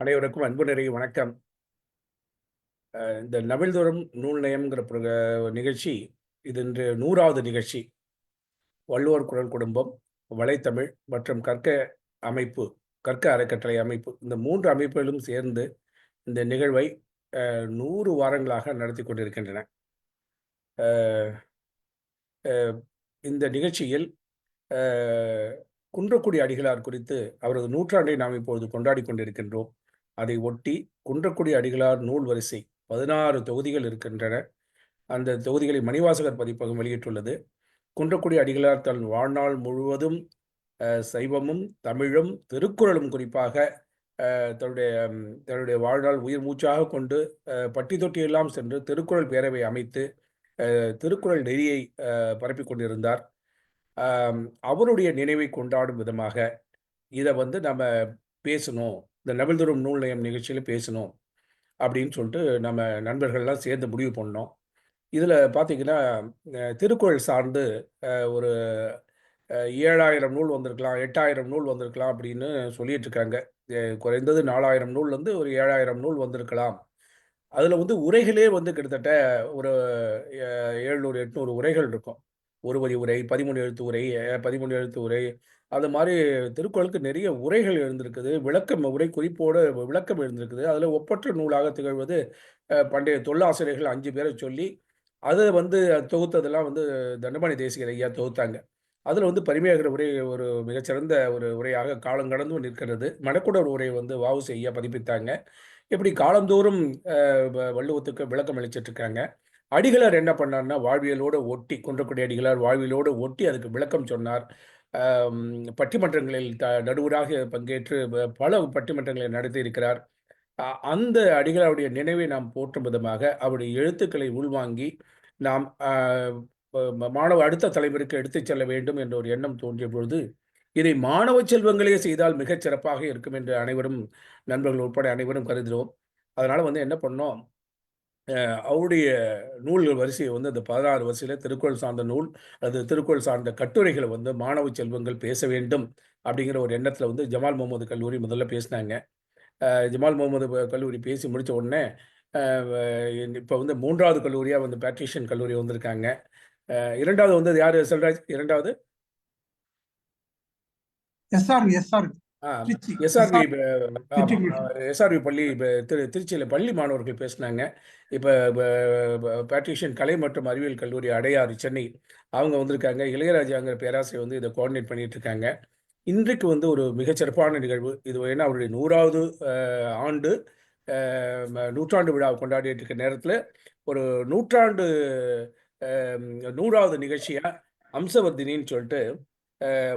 அனைவருக்கும் அன்பு நிறைய வணக்கம். இந்த நவில்தோறும் நூல் நயம்ங்கிற நிகழ்ச்சி இது இன்று 100வது நிகழ்ச்சி. வள்ளுவர் குரல் குடும்பம், வலைத்தமிழ் மற்றும் அமைப்பு கற்க அறக்கட்டளை அமைப்பு இந்த 3 அமைப்புகளும் சேர்ந்து இந்த நிகழ்வை 100 வாரங்களாக நடத்தி கொண்டிருக்கின்றன. இந்த நிகழ்ச்சியில் குன்றக்குடி அடிகளார் குறித்து அவரது நூற்றாண்டை நாம் இப்பொழுது கொண்டாடி கொண்டிருக்கின்றோம். அதை ஒட்டி குன்றக்குடி அடிகளார் நூல் வரிசை 16 தொகுதிகள் இருக்கின்றன. அந்த தொகுதிகளை மணிவாசகர் பதிப்பகம் வெளியிட்டுள்ளது. குன்றக்குடி அடிகளார் தன் வாழ்நாள் முழுவதும் சைவமும் தமிழும் திருக்குறளும் குறிப்பாக தன்னுடைய வாழ்நாள் உயிர் மூச்சாக கொண்டு பட்டி தொட்டியெல்லாம் சென்று திருக்குறள் பேரவை அமைத்து திருக்குறள் நெறியை பரப்பிக் கொண்டிருந்தார். அவருடைய நினைவை கொண்டாடும் விதமாக இதை நம்ம பேசணும், இந்த நவில்தோறும் நூல் நயம் நிகழ்ச்சியில் பேசணும் அப்படின்னு சொல்லிட்டு நம்ம நண்பர்கள்லாம் சேர்ந்து முடிவு பண்ணோம். இதில் பார்த்தீங்கன்னா திருக்குறள் சார்ந்து ஒரு 7000 நூல் வந்திருக்கலாம், 8000 நூல் வந்திருக்கலாம் அப்படின்னு சொல்லிட்டு இருக்காங்க. குறைந்தது 4000 நூல்லேருந்து ஒரு 7000 நூல் வந்திருக்கலாம். அதில் உரைகளே கிட்டத்தட்ட ஒரு 700 800 உரைகள் இருக்கும். ஒரு வரி உரை, 13 எழுத்து உரை, 13 எழுத்து உரை, அது மாதிரி திருக்குறளுக்கு நிறைய உரைகள் எழுந்திருக்குது. விளக்கம் உரை குறிப்போடு விளக்கம் எழுந்திருக்குது. அதில் ஒப்பற்ற நூலாக திகழ்வது பண்டைய தொல்லாசிரியர்கள் 5 பேரை சொல்லி அதை தொகுத்ததெல்லாம் தண்டபாணி தேசிகர் ஐயா தொகுத்தாங்க. அதில் பரிமேகர உரை ஒரு மிகச்சிறந்த ஒரு உரையாக காலங்கடந்தும் நிற்கிறது. மணக்குடர் உரை வஉசி ஐயா பதிப்பித்தாங்க. இப்படி காலந்தோறும் வள்ளுவத்துக்கு விளக்கம் அளிச்சிட்டு இருக்காங்க. அடிகளார் என்ன பண்ணார்னா, வாழ்வியலோடு ஒட்டி குன்றக்குடி அடிகளார் வாழ்வியலோடு ஒட்டி அதுக்கு விளக்கம் சொன்னார். பட்டிமன்றங்களில் நடுவராக பங்கேற்று பல பட்டிமன்றங்களை நடத்தி இருக்கிறார். அந்த அடிகளாருடைய நினைவை நாம் போற்றும் விதமாக அவருடைய எழுத்துக்களை உள்வாங்கி நாம் அடுத்த தலைமுறைக்கு எடுத்துச் செல்ல வேண்டும் என்ற ஒரு எண்ணம் தோன்றிய பொழுது, இதை மாணவ செல்வங்களே செய்தால் மிகச் சிறப்பாக இருக்கும் என்று அனைவரும், நண்பர்கள் உட்பட அனைவரும் கருதுகிறோம். அதனால் என்ன பண்ணோம், அவருடைய நூல்கள் வரிசையை அந்த 16 வரிசையில் திருக்குறள் சார்ந்த நூல், அது திருக்குறள் சார்ந்த கட்டுரைகளை மாணவ செல்வங்கள் பேச வேண்டும் அப்படிங்கிற ஒரு எண்ணத்தில் ஜமால் முகமது கல்லூரி முதல்ல பேசினாங்க. ஜமால் முகமது கல்லூரி பேசி முடித்த உடனே இப்போ 3வது கல்லூரியாக பேட்ரிஷியன் கல்லூரி வந்திருக்காங்க. 2வது யார் செல்வராஜ்? 2வது எஸ்ஆர்வி பள்ளி திருச்சியில் பள்ளி மாணவர்கள் பேசினாங்க. இப்போ பேட்ரிஷியன் கலை மற்றும் அறிவியல் கல்லூரி அடையாறு சென்னை அவங்க வந்திருக்காங்க. இளையராஜாங்கிற பேராசிரியர் இதை கோஆர்டினேட் பண்ணிட்டு இருக்காங்க. இன்றைக்கு ஒரு மிகச்சிறப்பான நிகழ்வு இது. ஏன்னா அவருடைய 100வது ஆண்டு நூற்றாண்டு விழா கொண்டாடிட்டு இருக்க நேரத்தில் ஒரு நூற்றாண்டு 100வது நிகழ்ச்சியாக அம்சவர்தினின்னு சொல்லிட்டு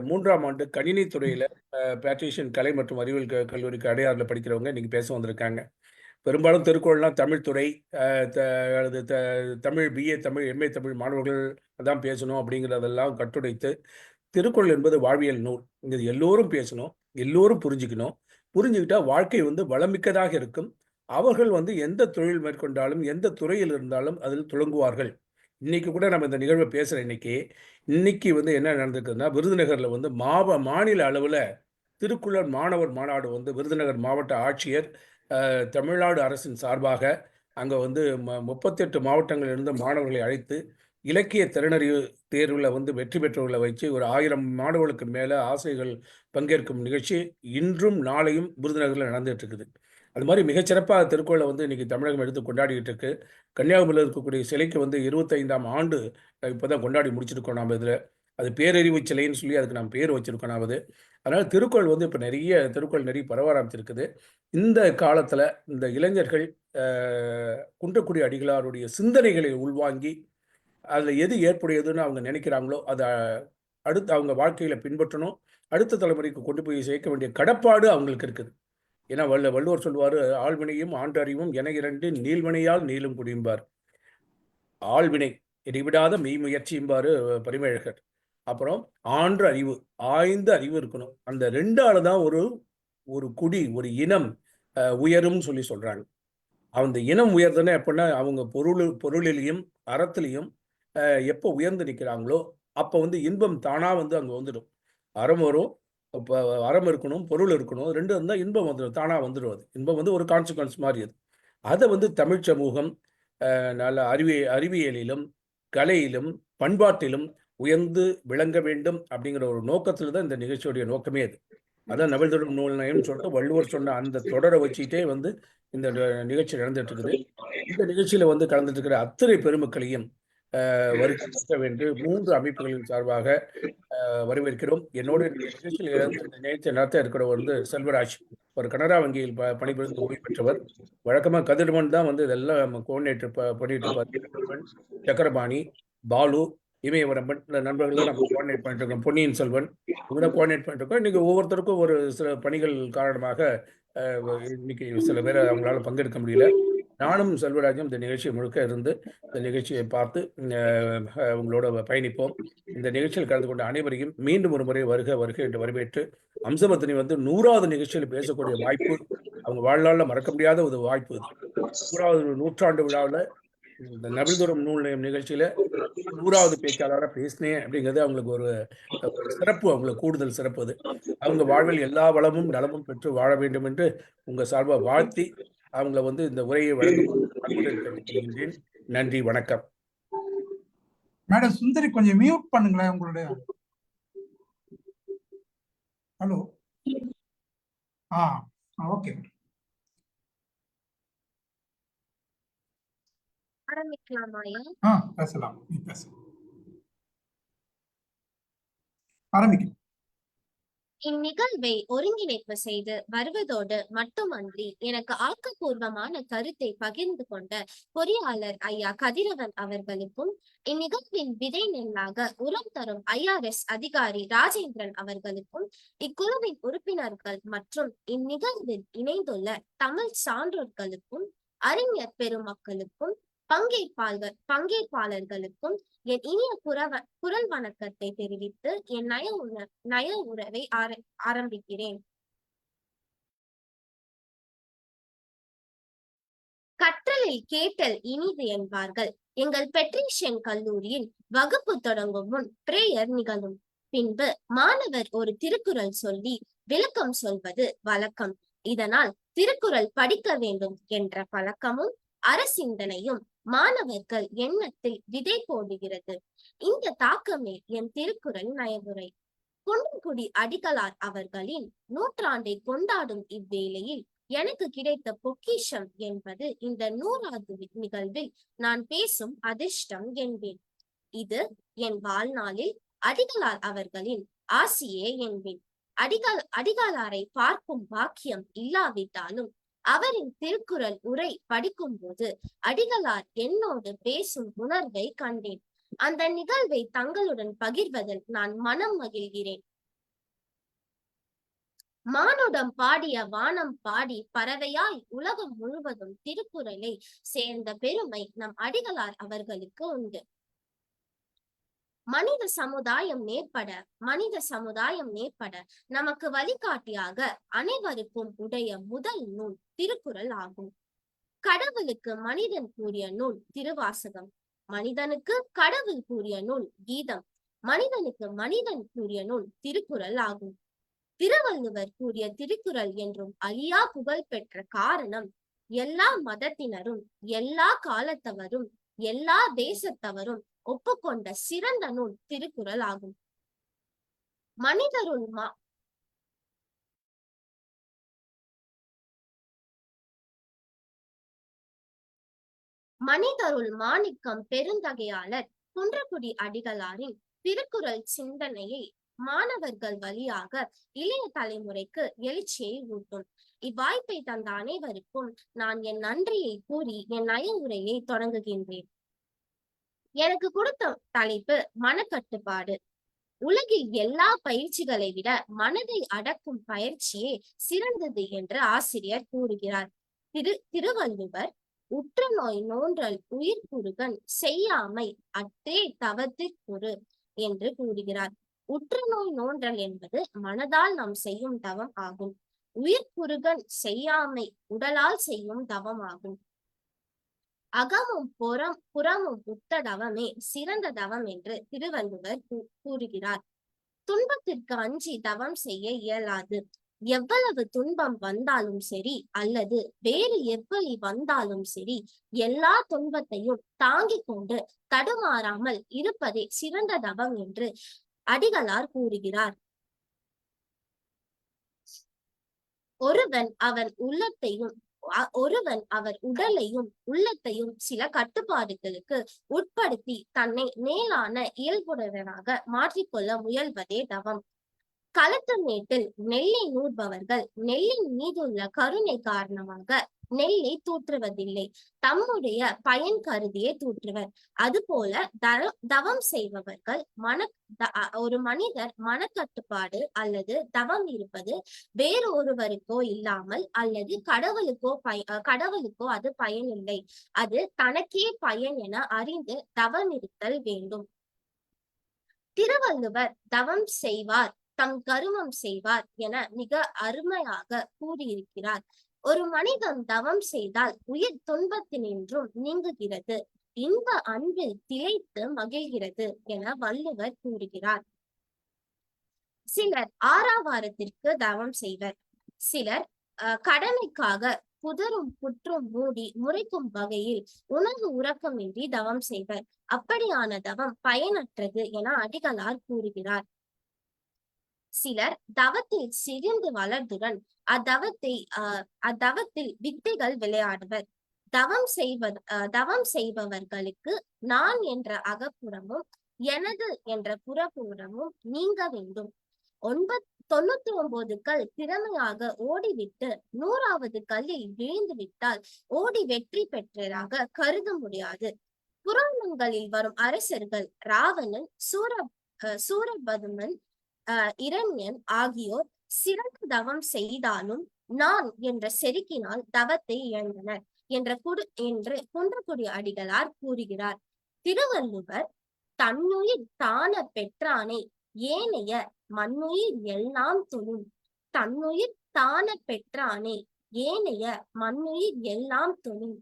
3ஆம் ஆண்டு கணினி துறையில் பேட்ரிஷியன் கலை மற்றும் அறிவியல் கல்லூரிக்கு அடையாறில் படிக்கிறவங்க இன்னைக்கு பேச வந்திருக்காங்க. பெரும்பாலும் திருக்குறள்லாம் தமிழ் துறை, தமிழ் பிஏ தமிழ், எம்ஏ தமிழ் மாணவர்கள் தான் பேசணும் அப்படிங்கிறதெல்லாம் கட்டுடைத்து, திருக்குறள் என்பது வாழ்வியல் நூல். இது எல்லோரும் பேசணும், எல்லோரும் புரிஞ்சுக்கணும். புரிஞ்சுக்கிட்டா வாழ்க்கை வளமிக்கதாக இருக்கும். அவர்கள் எந்த தொழில் மேற்கொண்டாலும், எந்த துறையில் இருந்தாலும் அதில் துளங்குவார்கள். இன்னைக்கு கூட நம்ம இந்த நிகழ்வை பேசுகிற இன்னைக்கு என்ன நடந்திருக்குதுன்னா, விருதுநகரில் மாநில அளவில் திருக்குறள் மாணவர் மாநாடு விருதுநகர் மாவட்ட ஆட்சியர் தமிழ்நாடு அரசின் சார்பாக அங்கே 38 மாவட்டங்களிலிருந்து மாணவர்களை அழைத்து இலக்கிய திறனறிவு தேர்வில் வெற்றி பெற்றவர்களை வச்சு ஒரு 1000 மாணவர்களுக்கு மேலே ஆசிரியர்கள் பங்கேற்கும் நிகழ்ச்சி இன்றும் நாளையும் விருதுநகரில் நடந்துகிட்டு இருக்குது. அது மாதிரி மிகச்சிறப்பாக திருக்குறளை இன்னைக்கு தமிழகம் எடுத்து கொண்டாடிக்கிட்டு இருக்கு. கன்னியாகுமரியில் இருக்கக்கூடிய சிலைக்கு 25ஆம் ஆண்டு இப்போ தான் கொண்டாடி முடிச்சிருக்கோம். நாம் இதில் அது பேரறிவு சிலைன்னு சொல்லி அதுக்கு நாம் பேர் வச்சிருக்கோம். நாம் அதனால் திருக்குறள் இப்போ நிறைய திருக்குறள் நிறைய பரவ ஆரம்பிச்சிருக்குது. இந்த காலத்தில் இந்த இளைஞர்கள் குன்றக்குடி அடிகளாருடைய சிந்தனைகளை உள்வாங்கி அதில் எது ஏற்புடையதுன்னு அவங்க நினைக்கிறாங்களோ அதை அடுத்து அவங்க வாழ்க்கையில் பின்பற்றணும். அடுத்த தலைமுறைக்கு கொண்டு போய் சேர்க்க வேண்டிய கடப்பாடு அவங்களுக்கு இருக்குது. ஏன்னா வள்ளுவர் சொல்வார், ஆழ்வினையும் ஆண்டறிவும் என 2 நீள்வினையால் நீளும் குடியும்பார். ஆழ்வினை இடைவிடாத மெய்முயற்சியும்பார் பரிமேழகர். அப்புறம் ஆன்ற அறிவு, ஆய்ந்த அறிவு இருக்கணும். அந்த 2ஆல தான் ஒரு குடி, ஒரு இனம் உயரும் சொல்லி சொல்றாங்க. அந்த இனம் உயர்துன்னா எப்படின்னா, அவங்க பொருளிலையும் அறத்திலையும் எப்போ உயர்ந்து நிற்கிறாங்களோ அப்போ இன்பம் தானா அங்கே வந்துடும். அறம் வரும், இப்போ அறம் இருக்கணும், பொருள் இருக்கணும். 2 இருந்தா இன்பம் வந்துரும். தானா வந்துரும் அது. இன்பம் வந்து ஒரு கான்சிக்வென்ஸ் மாரி அது. அத வந்து தமிழ் சமூகம் நல்ல அறிவியலிலும், கலையிலும், பண்பாட்டிலும் உயர்ந்து விளங்க வேண்டும் அப்படிங்கிற ஒரு நோக்கத்தில தான் இந்த நிகழ்ச்சியுடைய நோக்கமே அது. அதான் நவில்தொடும் நூல் நயம்னு சொல்லிட்டு வள்ளுவர் சொன்ன அந்த தொடர வச்சுக்கிட்டே வந்து இந்த நிகழ்ச்சி நடந்துட்டு இருக்குது. இந்த நிகழ்ச்சியில வந்து கலந்துட்டு இருக்கிற அத்தனை பெருமக்களையும் வருக வருக என்று 3 அமைப்புகளின் சார்பாக வரவேற்கிறோம். என்னோடு இந்த நிகழ்ச்சியில் இருந்து இந்த நிகழ்ச்சியை நடத்த இருக்கிறவர் வந்து செல்வராஜ். ஒரு கனரா வங்கியில் பணிபுரிந்து ஓய்வு பெற்றவர். வழக்கமா கதிரவன் தான் வந்து இதெல்லாம் கோஆர்டினேட்டர் பண்ணிட்டு இருப்பார். கதிரவன், சக்கரபாணி, பாலு, இமயவரம்பன் இந்த நண்பர்கள் தான் நம்ம கோஆர்டினேட் பண்ணிட்டு இருக்கோம். பொன்னியின் செல்வன் இவங்க தான் கோஆர்டினேட் பண்ணிட்டு இருக்கோம். இன்னைக்கு ஒவ்வொருத்தருக்கும் ஒரு சில பணிகள் காரணமாக இன்னைக்கு சில பேர் அவங்களால பங்கெடுக்க முடியல. நானும் செல்வராஜும் இந்த நிகழ்ச்சி முழுக்க இருந்து இந்த நிகழ்ச்சியை பார்த்து உங்களோட பயணிப்போம். இந்த நிகழ்ச்சியில் கலந்து கொண்ட அனைவரையும் மீண்டும் ஒரு முறை வருக வருக என்று வரவேற்று அம்சவர்த்தினி வந்து 100வது நிகழ்ச்சியில் பேசக்கூடிய வாய்ப்பு அவங்க வாழ்நாளில் மறக்க முடியாத ஒரு வாய்ப்பு இது. 100வது நூற்றாண்டு விழாவில் இந்த நபில்தோறும் நூல் நயம் நிகழ்ச்சியில 100வது பேச்சாளராக பேசினேன் அப்படிங்கிறது அவங்களுக்கு ஒரு சிறப்பு, அவங்களுக்கு கூடுதல் சிறப்பு அது. அவங்க வாழ்வில் எல்லா வளமும் நலமும் பெற்று வாழ வேண்டும் என்று உங்க சார்பாக வாழ்த்தி அவங்கள வந்து இந்த உரையை வழங்குமாறு அன்புடன் கேட்டுக்கொள்கின்றேன். நன்றி, வணக்கம். மேடம் சுந்தரி கொஞ்சம் மியூட் பண்ணுங்களேன் உங்களுடைய. ஹலோ. ஓகே. ஆரம்பிக்கலாமாயா? பேசலாம். ஆரம்பிக்கலாம். இந்நிகழ்வை ஒருங்கிணைப்பு செய்து வருவதோடு மட்டுமன்றி எனக்கு ஆக்கப்பூர்வமான கருத்தை பகிர்ந்து கொண்ட பொறியாளர் ஐயா கதிரவன் அவர்களுக்கும், இந்நிகழ்வின் விதை நெல்லாக உரம் தரும் IRS அதிகாரி ராஜேந்திரன் அவர்களுக்கும், இக்குழுவின் உறுப்பினர்கள் மற்றும் இந்நிகழ்வில் இணைந்துள்ள தமிழ் சான்றோர்களுக்கும், அறிஞர் பெருமக்களுக்கும், பங்கேற்பாளர்களுக்கும் என் இனிய குரல் வணக்கத்தை தெரிவித்து என் நய உறவை ஆரம்பிக்கிறேன். கற்றலில் கேட்டல் இனிது என்பார்கள். எங்கள் பெட்ரிஷியன் கல்லூரியில் வகுப்பு தொடங்கும் முன் பிரேயர் நிகழும். பின்பு மாணவர் ஒரு திருக்குறள் சொல்லி விளக்கம் சொல்வது வழக்கம். இதனால் திருக்குறள் படிக்க வேண்டும் என்ற பழக்கமும் அரசிந்தனையும் மாணவர்கள் எண்ணத்தில் விதை போடுகிறது. இந்த தாக்கமே என் திருக்குறள் நயவுரை. குன்றக்குடி அடிகளார் அவர்களின் நூற்றாண்டை கொண்டாடும் இவ்வேளையில் எனக்கு கிடைத்த பொக்கிஷம் என்பது இந்த 100வது நிகழ்வில் நான் பேசும் அதிர்ஷ்டம் என்பேன். இது என் வாழ்நாளில் அடிகளார் அவர்களின் ஆசியே என்பேன். அடிகளாரை பார்க்கும் பாக்கியம் இல்லாவிட்டாலும் அவரின் திருக்குறள் உரை படிக்கும் போது அடிகளார் என்னோடு பேசும் உணர்வை கண்டேன். அந்த நிகழ்வை தங்களுடன் பகிர்வதில் நான் மனம் மகிழ்கிறேன். மானுடம் பாடிய வானம் பாடி பறவையாய் உலகம் முழுவதும் திருக்குறளை சேர்ந்த பெருமை நம் அடிகளார் அவர்களுக்கு உண்டு. மனித சமுதாயம் மேற்பட நமக்கு வழிகாட்டியாக அனைவருக்கும் உடைய முதல் நூல் திருக்குறள் ஆகும். கடவுளுக்கு மனிதன் கூறிய நூல் திருவாசகம், மனிதனுக்கு கடவுள் கூறிய நூல் கீதம், மனிதனுக்கு மனிதன் கூறிய நூல் திருக்குறள் ஆகும். திருவள்ளுவர் கூறிய திருக்குறள் என்றும் அழியா புகழ் பெற்ற காரணம் எல்லா மதத்தினரும், எல்லா காலத்தவரும், எல்லா தேசத்தவரும் ஒப்புக்கொண்ட சிறந்த நூல் திருக்குறள் ஆகும். மனிதருள் மாணிக்கம் பெருந்தகையாளர் குன்றக்குடி அடிகளாரின் திருக்குறள் சிந்தனையை மாணவர்கள் வழியாக இளைய தலைமுறைக்கு எழுச்சியை ஊட்டும். இவ்வாய்ப்பை தந்த அனைவருக்கும் நான் என் நன்றியை கூறி என் நய உரையை தொடங்குகின்றேன். எனக்கு கொடுத்த தலைப்பு மனக்கட்டுப்பாடு. உலகில் எல்லா பயிற்சிகளை விட மனதை அடக்கும் பயிற்சியே சிறந்தது என்று ஆசிரியர் கூறுகிறார். திருவள்ளுவர் உற்ற நோய் நோன்றல் உயிர் குறுகன் செய்யாமை அற்றே தவத்திற்குறு என்று கூறுகிறார். உற்ற நோய் நோன்றல் என்பது மனதால் நாம் செய்யும் தவம் ஆகும். உயிர் குறுகன் செய்யாமை உடலால் செய்யும் தவம் ஆகும். அகமும் புறமும் உத்த தவமே சிறந்த தவம் என்று திருவள்ளுவர் கூறுகிறார். துன்பத்திற்கு அஞ்சி தவம் செய்ய இயலாது. எவ்வளவு துன்பம் வந்தாலும் சரி அல்லது வேறு எவ்வளி வந்தாலும் சரி, எல்லா துன்பத்தையும் தாங்கிக் கொண்டு தடுமாறாமல் இருப்பதே சிறந்த தவம் என்று அடிகளார் கூறுகிறார். ஒருவன் அவர் உடலையும் உள்ளத்தையும் சில கட்டுப்பாடுகளுக்கு உட்படுத்தி தன்னை மேலான இயல்புடையவராக மாற்றிக்கொள்ள முயல்வதே தவம். களத்து மேட்டில் நெல்லை நூற்பவர்கள் நெல்லின் மீதுள்ள கருணை காரணமாக நெல்லை தூற்றுவதில்லை, தம்முடைய பயன் கருதியே தூற்றுவர். அதுபோல தவம் செய்பவர்கள் ஒரு மனிதர் மனக்கட்டுப்பாடு அல்லது தவம் இருப்பது வேறு ஒருவருக்கோ இல்லாமல் அல்லது கடவுளுக்கோ அது பயனில்லை, அது தனக்கே பயன் என அறிந்து தவம் இருத்தல் வேண்டும். திருவள்ளுவர் தவம் செய்வார் தம் கருமம் செய்வார் என மிக அருமையாக கூறியிருக்கிறார். ஒரு மனிதன் தவம் செய்தால் உயிர் துன்பத்தினின்றும் நீங்குகிறது, இன்ப அன்பில் திளைத்து மகிழ்கிறது என வள்ளுவர் கூறுகிறார். சிலர் ஆறாவாரத்திற்கு தவம் செய்வர். சிலர் கடமைக்காக புதரும் புற்றும் மூடி முறைக்கும் வகையில் உணவு உறக்கமின்றி தவம் செய்வர். அப்படியான தவம் பயனற்றது என அடிகளார் கூறுகிறார். சிலர் தவத்தில் சிரிந்து வளர்ந்துடன் அத்தவத்தில் வித்தைகள் விளையாடுவர். தவம் செய்பவர்களுக்கு நான் என்ற அகப்புறமும் எனது என்ற புறப்புறமும் நீங்க வேண்டும். 99 கல் திறமையாக ஓடிவிட்டு 100வது கல்லில் விழுந்து விட்டால் ஓடி வெற்றி பெற்றதாக கருத முடியாது. புராணங்களில் வரும் அரசர்கள் ராவணன், சூரபதுமன், இரண்யன் ஆகியோர் சிறந்த தவம் செய்தாலும் நான் என்ற செருக்கினால் தவத்தை இழந்தனர் என்று குன்றக்குடி அடிகளார் கூறுகிறார். திருவள்ளுவர் தன்னுயிர் தான பெற்றானே ஏனைய மண்ணுயிர் எல்லாம் தொழும், தன்னுயிர் தான பெற்றானே ஏனைய மண்ணுயிர் எல்லாம் தொழும்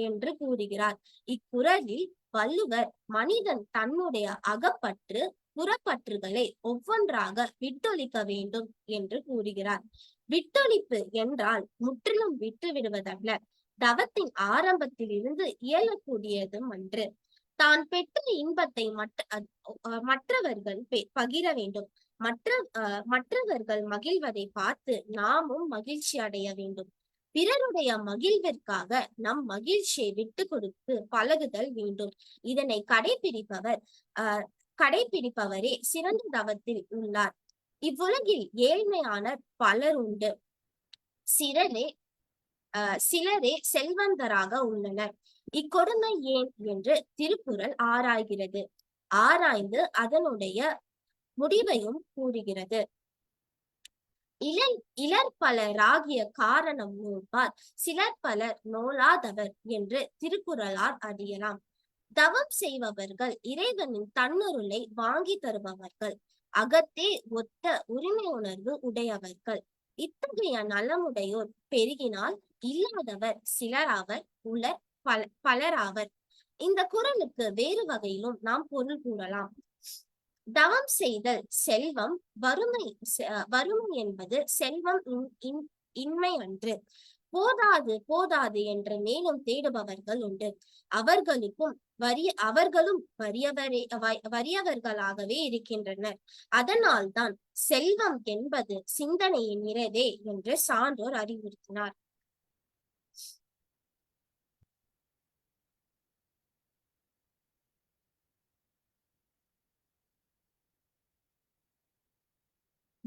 என்று கூறுகிறார். இக்குறளில் வள்ளுவர் மனிதன் தன்னுடைய அகப்பற்று புறப்பற்றுகளை ஒவ்வொன்றாக விட்டொழிக்க வேண்டும் என்று கூறுகிறார். விட்டொழிப்பு என்றால் முற்றிலும் விட்டு விடுவதல்ல, தவத்தின் ஆரம்பத்தில் இருந்து இயலக்கூடியதும் அன்று. தான் பெற்ற இன்பத்தை மற்றவர்கள் பகிர வேண்டும். மற்றவர்கள் மகிழ்வதை பார்த்து நாமும் மகிழ்ச்சி அடைய வேண்டும். பிறருடைய மகிழ்விற்காக நம் மகிழ்ச்சியை விட்டு கொடுத்து பழகுதல் வேண்டும். இதனை கடைபிடிப்பவரே சிறந்த தவத்தில் உள்ளார். இவ்வுலகில் ஏழ்மையான பலர் உண்டு, சிலரே செல்வந்தராக உள்ளனர். இக்கொடுமை ஏன் என்று திருக்குறள் ஆராய்கிறது. ஆராய்ந்து அதனுடைய முடிவையும் கூறுகிறது. இலர் பலராகிய காரணம் நோற்பார், சிலர் பலர் நோலாதவர் என்று திருக்குறளால் அறியலாம். தவம் செய்பவர்கள் இறைவனின் தன்னுருளை வாங்கி தருபவர்கள், அகத்தே ஒத்த உரிமை உணர்வு உடையவர்கள். இத்தகைய நலமுடையோர் பெருகினால் இல்லாதவர் சிலராவர், உலர் பலராவர். இந்த குறளுக்கு வேறு வகையிலும் நாம் பொருள் கூறலாம். தவம் செய்தல் செல்வம், வறுமை என்பது செல்வம் இன்மை அன்று. போதாது என்று மேலும் தேடுபவர்கள் உண்டு. அவர்களும் வறியவர்களாகவே இருக்கின்றனர். அதனால்தான் செல்வம் என்பது சிந்தனையின் நிறைவே என்று சான்றோர் அறிவுறுத்தினார்.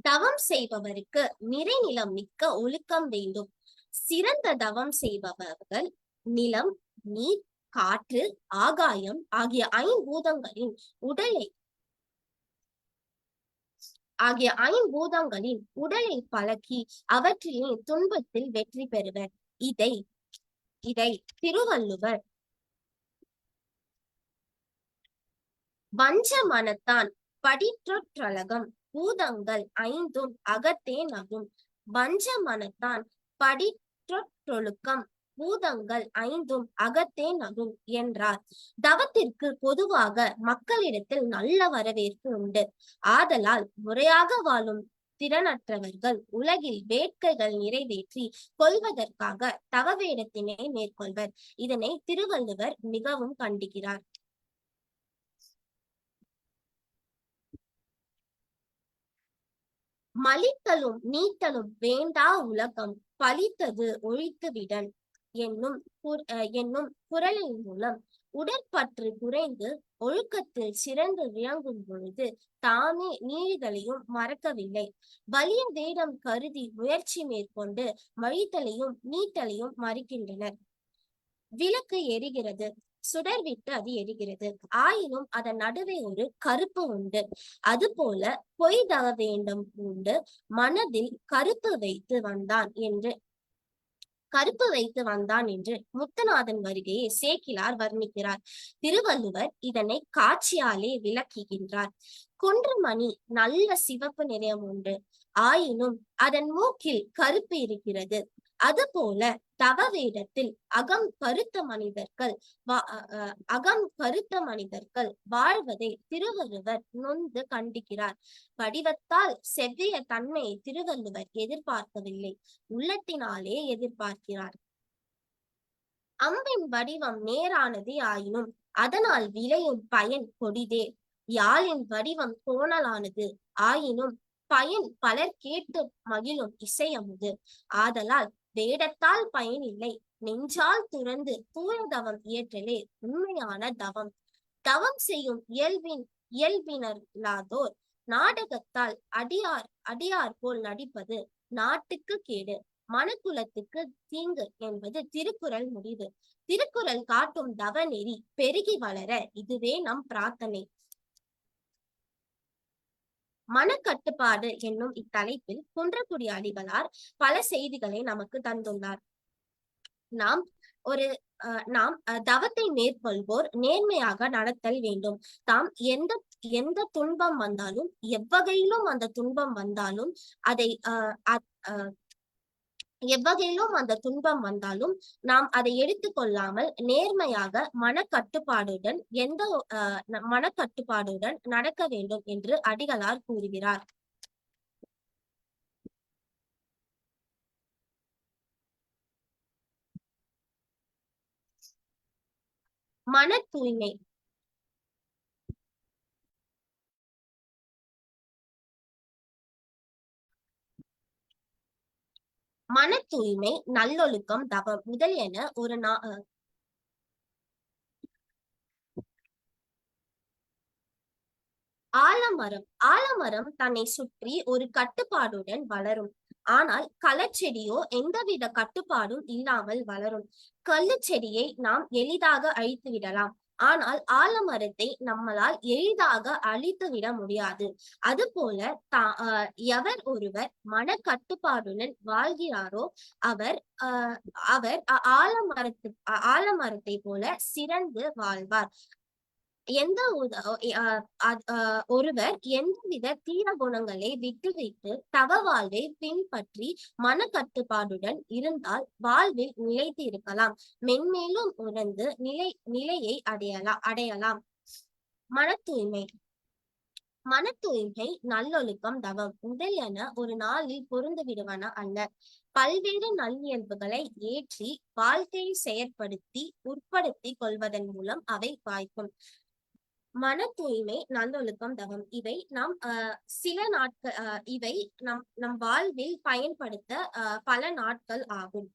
தவம் செய்பவருக்கு நிறைநிலம் மிக்க ஒழுக்கம் வேண்டும். சிறந்த தவம் செய்பவர்கள் நிலம், நீர், காற்று, ஆகாயம் ஆகிய ஐம்பூதங்களின் உடலை பழக்கி அவற்றிலே துன்பத்தில் வெற்றி பெறுவர். இதை திருவள்ளுவர் வஞ்ச மனத்தான் படிற்றொற்றலகம் பூதங்கள் 5 அகத்தே நகும், வஞ்ச மனத்தான் படிற்றொற்றொழுக்கம் பூதங்கள் 5 அகத்தே நகும் என்றார். தவத்திற்கு பொதுவாக மக்களிடத்தில் நல்ல வரவேற்பு உண்டு. ஆதலால் முறையாக வாழும் திறனற்றவர்கள் உலகில் வேட்கைகள் நிறைவேற்றி கொள்வதற்காக தவ வேடத்தினை மேற்கொள்வர். இதனை திருவள்ளுவர் மிகவும் கண்டிக்கிறார். மலித்தலும் நீத்தலும் வேண்டா உலகம் பலித்தது ஒழித்துவிடன் என்னும் குறளின் மூலம் உடற்பற்று குறைந்து ஒழுக்கத்தில் சிறந்து விளங்கும் பொழுது தாமே நீழிதலையும் மறக்கவில்லை. வலிய வேடம் கருதி முயற்சி மேற்கொண்டு மழித்தலையும் நீட்டலையும் மறுக்கின்றனர். விளக்கு எரிகிறது, சுடர் விட்டு அது எரிகிறது, ஆயினும் அதன் நடுவே ஒரு கருப்பு உண்டு. அதுபோல பொய் தவ வேண்டும் உண்டு. மனதில் கருப்பு வைத்து வந்தான் என்று முத்துநாதன் வருகையை சேக்கிழார் வர்ணிக்கிறார். திருவள்ளுவர் இதனை காட்சியாலே விளக்குகின்றார். குன்றமணி நல்ல சிவப்பு நிறம் உண்டு, ஆயினும் அதன் மூக்கில் கருப்பு இருக்கிறது. அதுபோல தவ வேடத்தில் அகம் கருத்த மனிதர்கள் வாழ்வதை திருவள்ளுவர் நொந்து கண்டிக்கிறார். வடிவத்தால் செவ்விய தன்மையை திருவள்ளுவர் எதிர்பார்க்கவில்லை, உள்ளத்தினாலே எதிர்பார்க்கிறார். அம்பின் வடிவம் நேரானதே ஆயினும் அதனால் விளையும் பயன் கொடிதே. யாழின் வடிவம் கோணலானது ஆயினும் பயன் பலர் கேட்டு மகிழும் இசையமுது. ஆதலால் வேடத்தால் பயன் இல்லை, நெஞ்சால் துறந்து தூய தவம் இயற்றலே உண்மையான தவம். தவம் செய்யும் இயல்பினர்லாதோர் நாடகத்தால் அடியார் போல் நடிப்பது நாட்டுக்கு கேடு, மனக்குலத்துக்கு தீங்கு என்பது திருக்குறள் முடிவு. திருக்குறள் காட்டும் தவ நெறி பெருகி வளர இதுவே நம் பிரார்த்தனை. மனக்கட்டுப்பாடு என்னும் இத்தலைப்பில் குன்றக்குடி அடிகளார் பல செய்திகளை நமக்கு தந்துள்ளார். நாம் தவத்தை மேற்கொள்வோர் நேர்மையாக நடத்தல் வேண்டும். தாம் எந்த துன்பம் வந்தாலும் எவ்வகையிலும் அந்த துன்பம் வந்தாலும் நாம் அதை எடுத்துக்கொள்ளாமல் நேர்மையாக மனக்கட்டுப்பாடுடன் நடக்க வேண்டும் என்று அடிகளார் கூறுகிறார். மன தூய்மை. மன தூய்மை, நல்லொழுக்கம், தவம் முதலியன ஒரு ஆலமரம் தன்னை சுற்றி ஒரு கட்டுப்பாடுடன் வளரும். ஆனால் களச்செடியோ எந்தவித கட்டுப்பாடும் இல்லாமல் வளரும். கள்ளுச்செடியை நாம் எளிதாக அழித்து விடலாம், ஆனால் ஆலமரத்தை நம்மளால் எளிதாக அழித்து விட முடியாது. அதுபோல எவர் ஒருவர் மனக்கட்டுப்பாடுடன் வாழ்கிறாரோ அவர் ஆலமரத்தை போல சிறந்து வாழ்வார். ஒருவர் எந்தவித தீர குணங்களை விட்டுவிட்டு தவ வாழ்வை பின்பற்றி மனக்கட்டுப்பாடுடன் இருந்தால் வாழ்வில் நிலைத்து இருக்கலாம், மென்மேலும் உணர்ந்து நிலையை அடையலாம். மன தூய்மை, நல்லொழுக்கம், தவம் முதலியன ஒரு நாளில் பொருந்து விடுவன அல்ல. பல்வேறு நல்லியல்புகளை ஏற்றி வாழ்க்கையை செயற்படுத்தி உட்படுத்தி கொள்வதன் மூலம் அவை வாய்க்கும். மன தூய்மை, நல்லொழுக்கம், தவம் இவை நம் வாழ்வில் பயன்படுத்த பல நாட்கள் ஆகும்.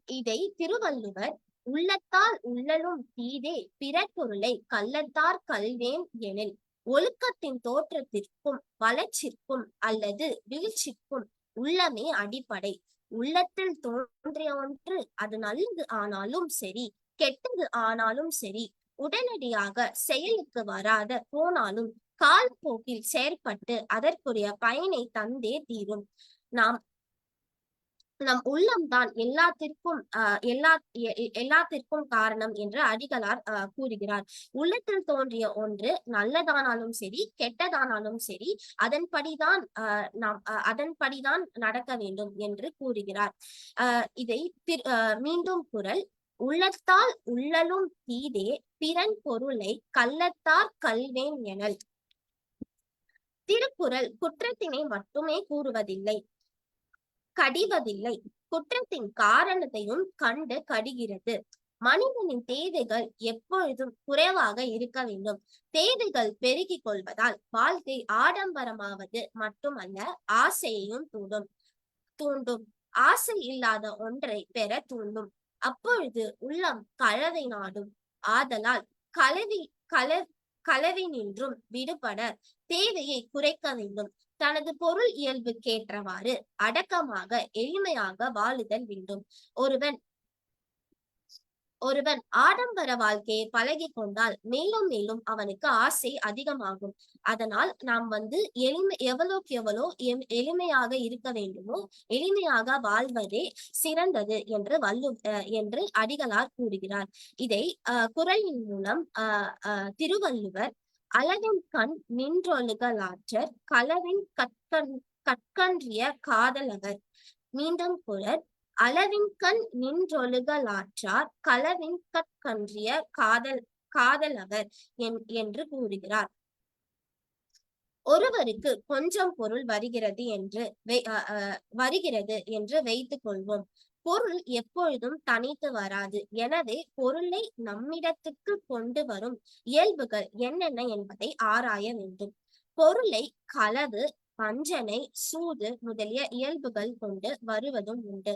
இதை திருவள்ளுவர் உள்ளத்தால் உள்ளலும் தீதே பிறப்பொருளை கள்ளத்தார் கல்வேன் எனில் ஒழுக்கத்தின் தோற்றத்திற்கும் வளர்ச்சிக்கும் அல்லது வீழ்ச்சிக்கும் உள்ளமே அடிப்படை. உள்ளத்தில் தோன்றிய ஒன்று அது நல்லது ஆனாலும் சரி, கெட்டது ஆனாலும் சரி, உடனடியாக செயலுக்கு வராத போனாலும் காலப்போக்கில் செயற்பட்டு அதற்குரிய பயனை தந்தே தீரும். நம் உள்ளம்தான் எல்லாத்திற்கும் காரணம் என்று அடிகளார் கூறுகிறார். உள்ளத்தில் தோன்றிய ஒன்று நல்லதானாலும் சரி கெட்டதானாலும் சரி அதன்படிதான் நடக்க வேண்டும் என்று கூறுகிறார். இதை மீண்டும் குறள்: உள்ளத்தால் உள்ளலும் தீதே பிறன் பொருளை கள்ளத்தார் கல்வேன் எனல். திருக்குறள் குற்றத்தினை மட்டுமே கூறுவதில்லை, கடிவதில்லை, குற்றத்தின் காரணத்தையும் கண்டு கடிகிறது. மனிதனின் தேவைகள் எப்பொழுதும் குறைவாக இருக்க வேண்டும். தேவைகள் பெருகிக் கொள்வதால் வாழ்க்கை ஆடம்பரமாவது மட்டுமல்ல, ஆசையையும் தூண்டும். ஆசை இல்லாத ஒன்றை பெற தூண்டும். அப்பொழுது உள்ளம் களவை நாடும். ஆதலால் களவி நின்றும் விடுபட தேவையை குறைக்க வேண்டும். தனது பொருள் இயல்புக்கேற்றவாறு அடக்கமாக எளிமையாக வாழுதல் வேண்டும். ஒருவன் ஆடம்பர வாழ்க்கையை பழகி கொண்டால் மேலும் மேலும் அவனுக்கு ஆசை அதிகமாகும். அதனால் நாம் எவ்வளோக்கு எவ்வளோ எளிமையாக இருக்க வேண்டுமோ, எளிமையாக வாழ்வதே சிறந்தது என்று அடிகளார் கூறுகிறார். இதை குறளின் மூலம் திருவள்ளுவர் அளவின் கண் நின்றொழுகலாற்றர் களவின் கற்கன்றிய காதலவர். மீண்டும் குறள்: அளவின் கண் நின்றொழுகலாற்றார் களவின் கற்கன்றிய காதலவர் என்று கூறுகிறார். ஒருவருக்கு கொஞ்சம் பொருள் வருகிறது என்று வைத்துக் கொள்வோம். பொருள் எப்பொழுதும் தனித்து வராது. எனவே பொருளை நம்மிடத்துக்கு கொண்டு வரும் இயல்புகள் என்னென்ன என்பதை ஆராய வேண்டும். பொருளை களவு, வஞ்சனை, சூது முதலிய இயல்புகள் கொண்டு வருவதும் உண்டு.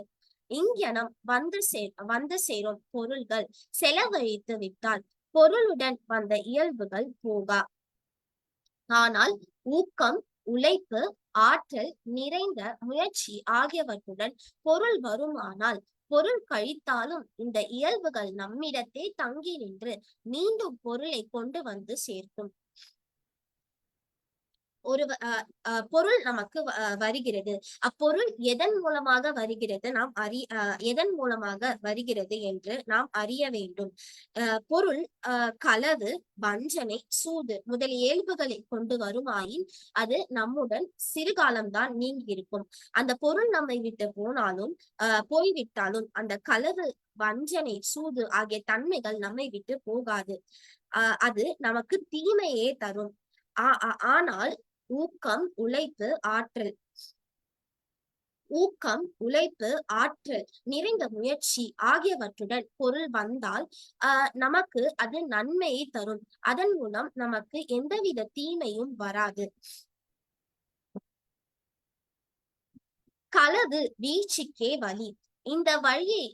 இங்ஙனம் வந்து சேரும் பொருள்கள் செலவழித்து விட்டால் பொருளுடன் வந்த இயல்புகள் போகா. ஆனால் ஊக்கம், உழைப்பு, ஆற்றல் நிறைந்த முயற்சி ஆகியவற்றுடன் பொருள் வருமானால் பொருள் கழித்தாலும் இந்த இயல்புகள் நம்மிடத்தே தங்கி நின்று மீண்டும் பொருளை கொண்டு வந்து சேர்க்கும். ஒரு பொருள் நமக்கு வருகிறது. அப்பொருள் எதன் மூலமாக வருகிறது என்று நாம் அறிய வேண்டும். பொருள் களவு, வஞ்சனை, சூது முதலிய இயல்புகளை கொண்டு வருமாயின் அது நம்முடன் சிறுகாலம்தான் நீங்கி இருக்கும். அந்த பொருள் நம்மை விட்டு போய்விட்டாலும் அந்த களவு, வஞ்சனை, சூது ஆகிய தன்மைகள் நம்மை விட்டு போகாது. அது நமக்கு தீமையே தரும். ஆனால் ஊக்கம், உழைப்பு, ஆற்றல் நிறைந்த முயற்சி ஆகியவற்றுடன் பொருள் வந்தால் நமக்கு அது நன்மையை தரும். அதன் மூலம் நமக்கு எந்தவித தீமையும் வராது. களவு வீழ்ச்சிக்கே வழி. இந்த வழியை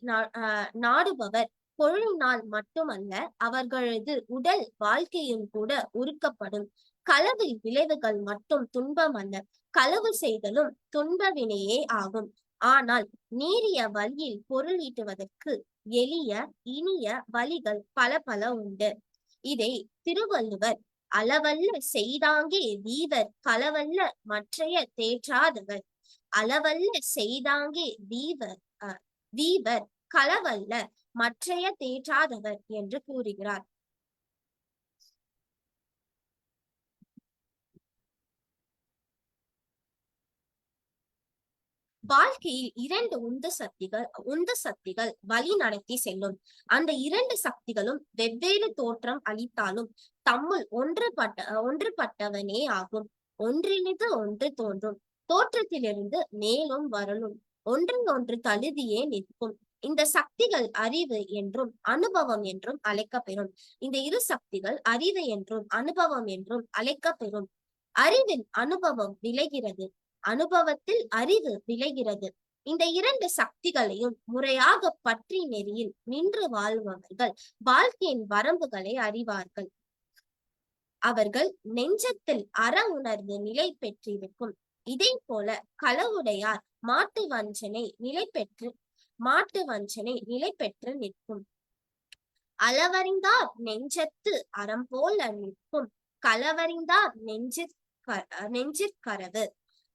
நாடுபவர் பொருளினால் மட்டுமல்ல, அவர்களது உடல் வாழ்க்கையும் கூட உருக்கப்படும். களவின் விளைவுகள் மட்டும் துன்பம் அல்ல, களவு செய்தலும் துன்ப வினையே ஆகும். ஆனால் நீரிய வழியில் பொருள் ஈட்டுவதற்கு எளிய இனிய வழிகள் பல பல உண்டு. இதை திருவள்ளுவர் அளவல்ல செய்தாங்கே வீவர் களவல்ல மற்றைய தேற்றாதவர். அளவல்ல செய்தாங்கே வீவர் களவல்ல மற்றைய தேற்றாதவர் என்று கூறுகிறார். வாழ்க்கையில் இரண்டு உந்து சக்திகள் வழி நடத்தி செல்லும். அந்த இரண்டு சக்திகளும் வெவ்வேறு தோற்றம் அளித்தாலும் தம்முள் ஒன்றுபட்டவனே ஆகும். ஒன்றிலிருந்து ஒன்று தோன்றும், தோற்றத்திலிருந்து மேலும் வரலும், ஒன்று தழுவியே நிற்கும். இந்த சக்திகள் அறிவு என்றும் அனுபவம் என்றும் அழைக்கப்பெறும். இந்த இரு சக்திகள் அறிவு என்றும் அனுபவம் என்றும் அழைக்கப்பெறும். அறிவில் அனுபவம் விளைகிறது, அனுபவத்தில் அறிவு விளைகிறது. இந்த இரண்டு சக்திகளையும் முறையாக பற்றி நெறியில் நின்று வாழ்பவர்கள் வாழ்க்கையின் வரம்புகளை அறிவார்கள். அவர்கள் நெஞ்சத்தில் அற உணர்வு நிலை பெற்றிருக்கும். இதே போல களவுடையார் மாட்டு வஞ்சனை நிலை பெற்று நிற்கும். அளவறிந்தார் நெஞ்சத்து அறம் போல நிற்கும். களவறிந்தார் நெஞ்சிற்கரவு.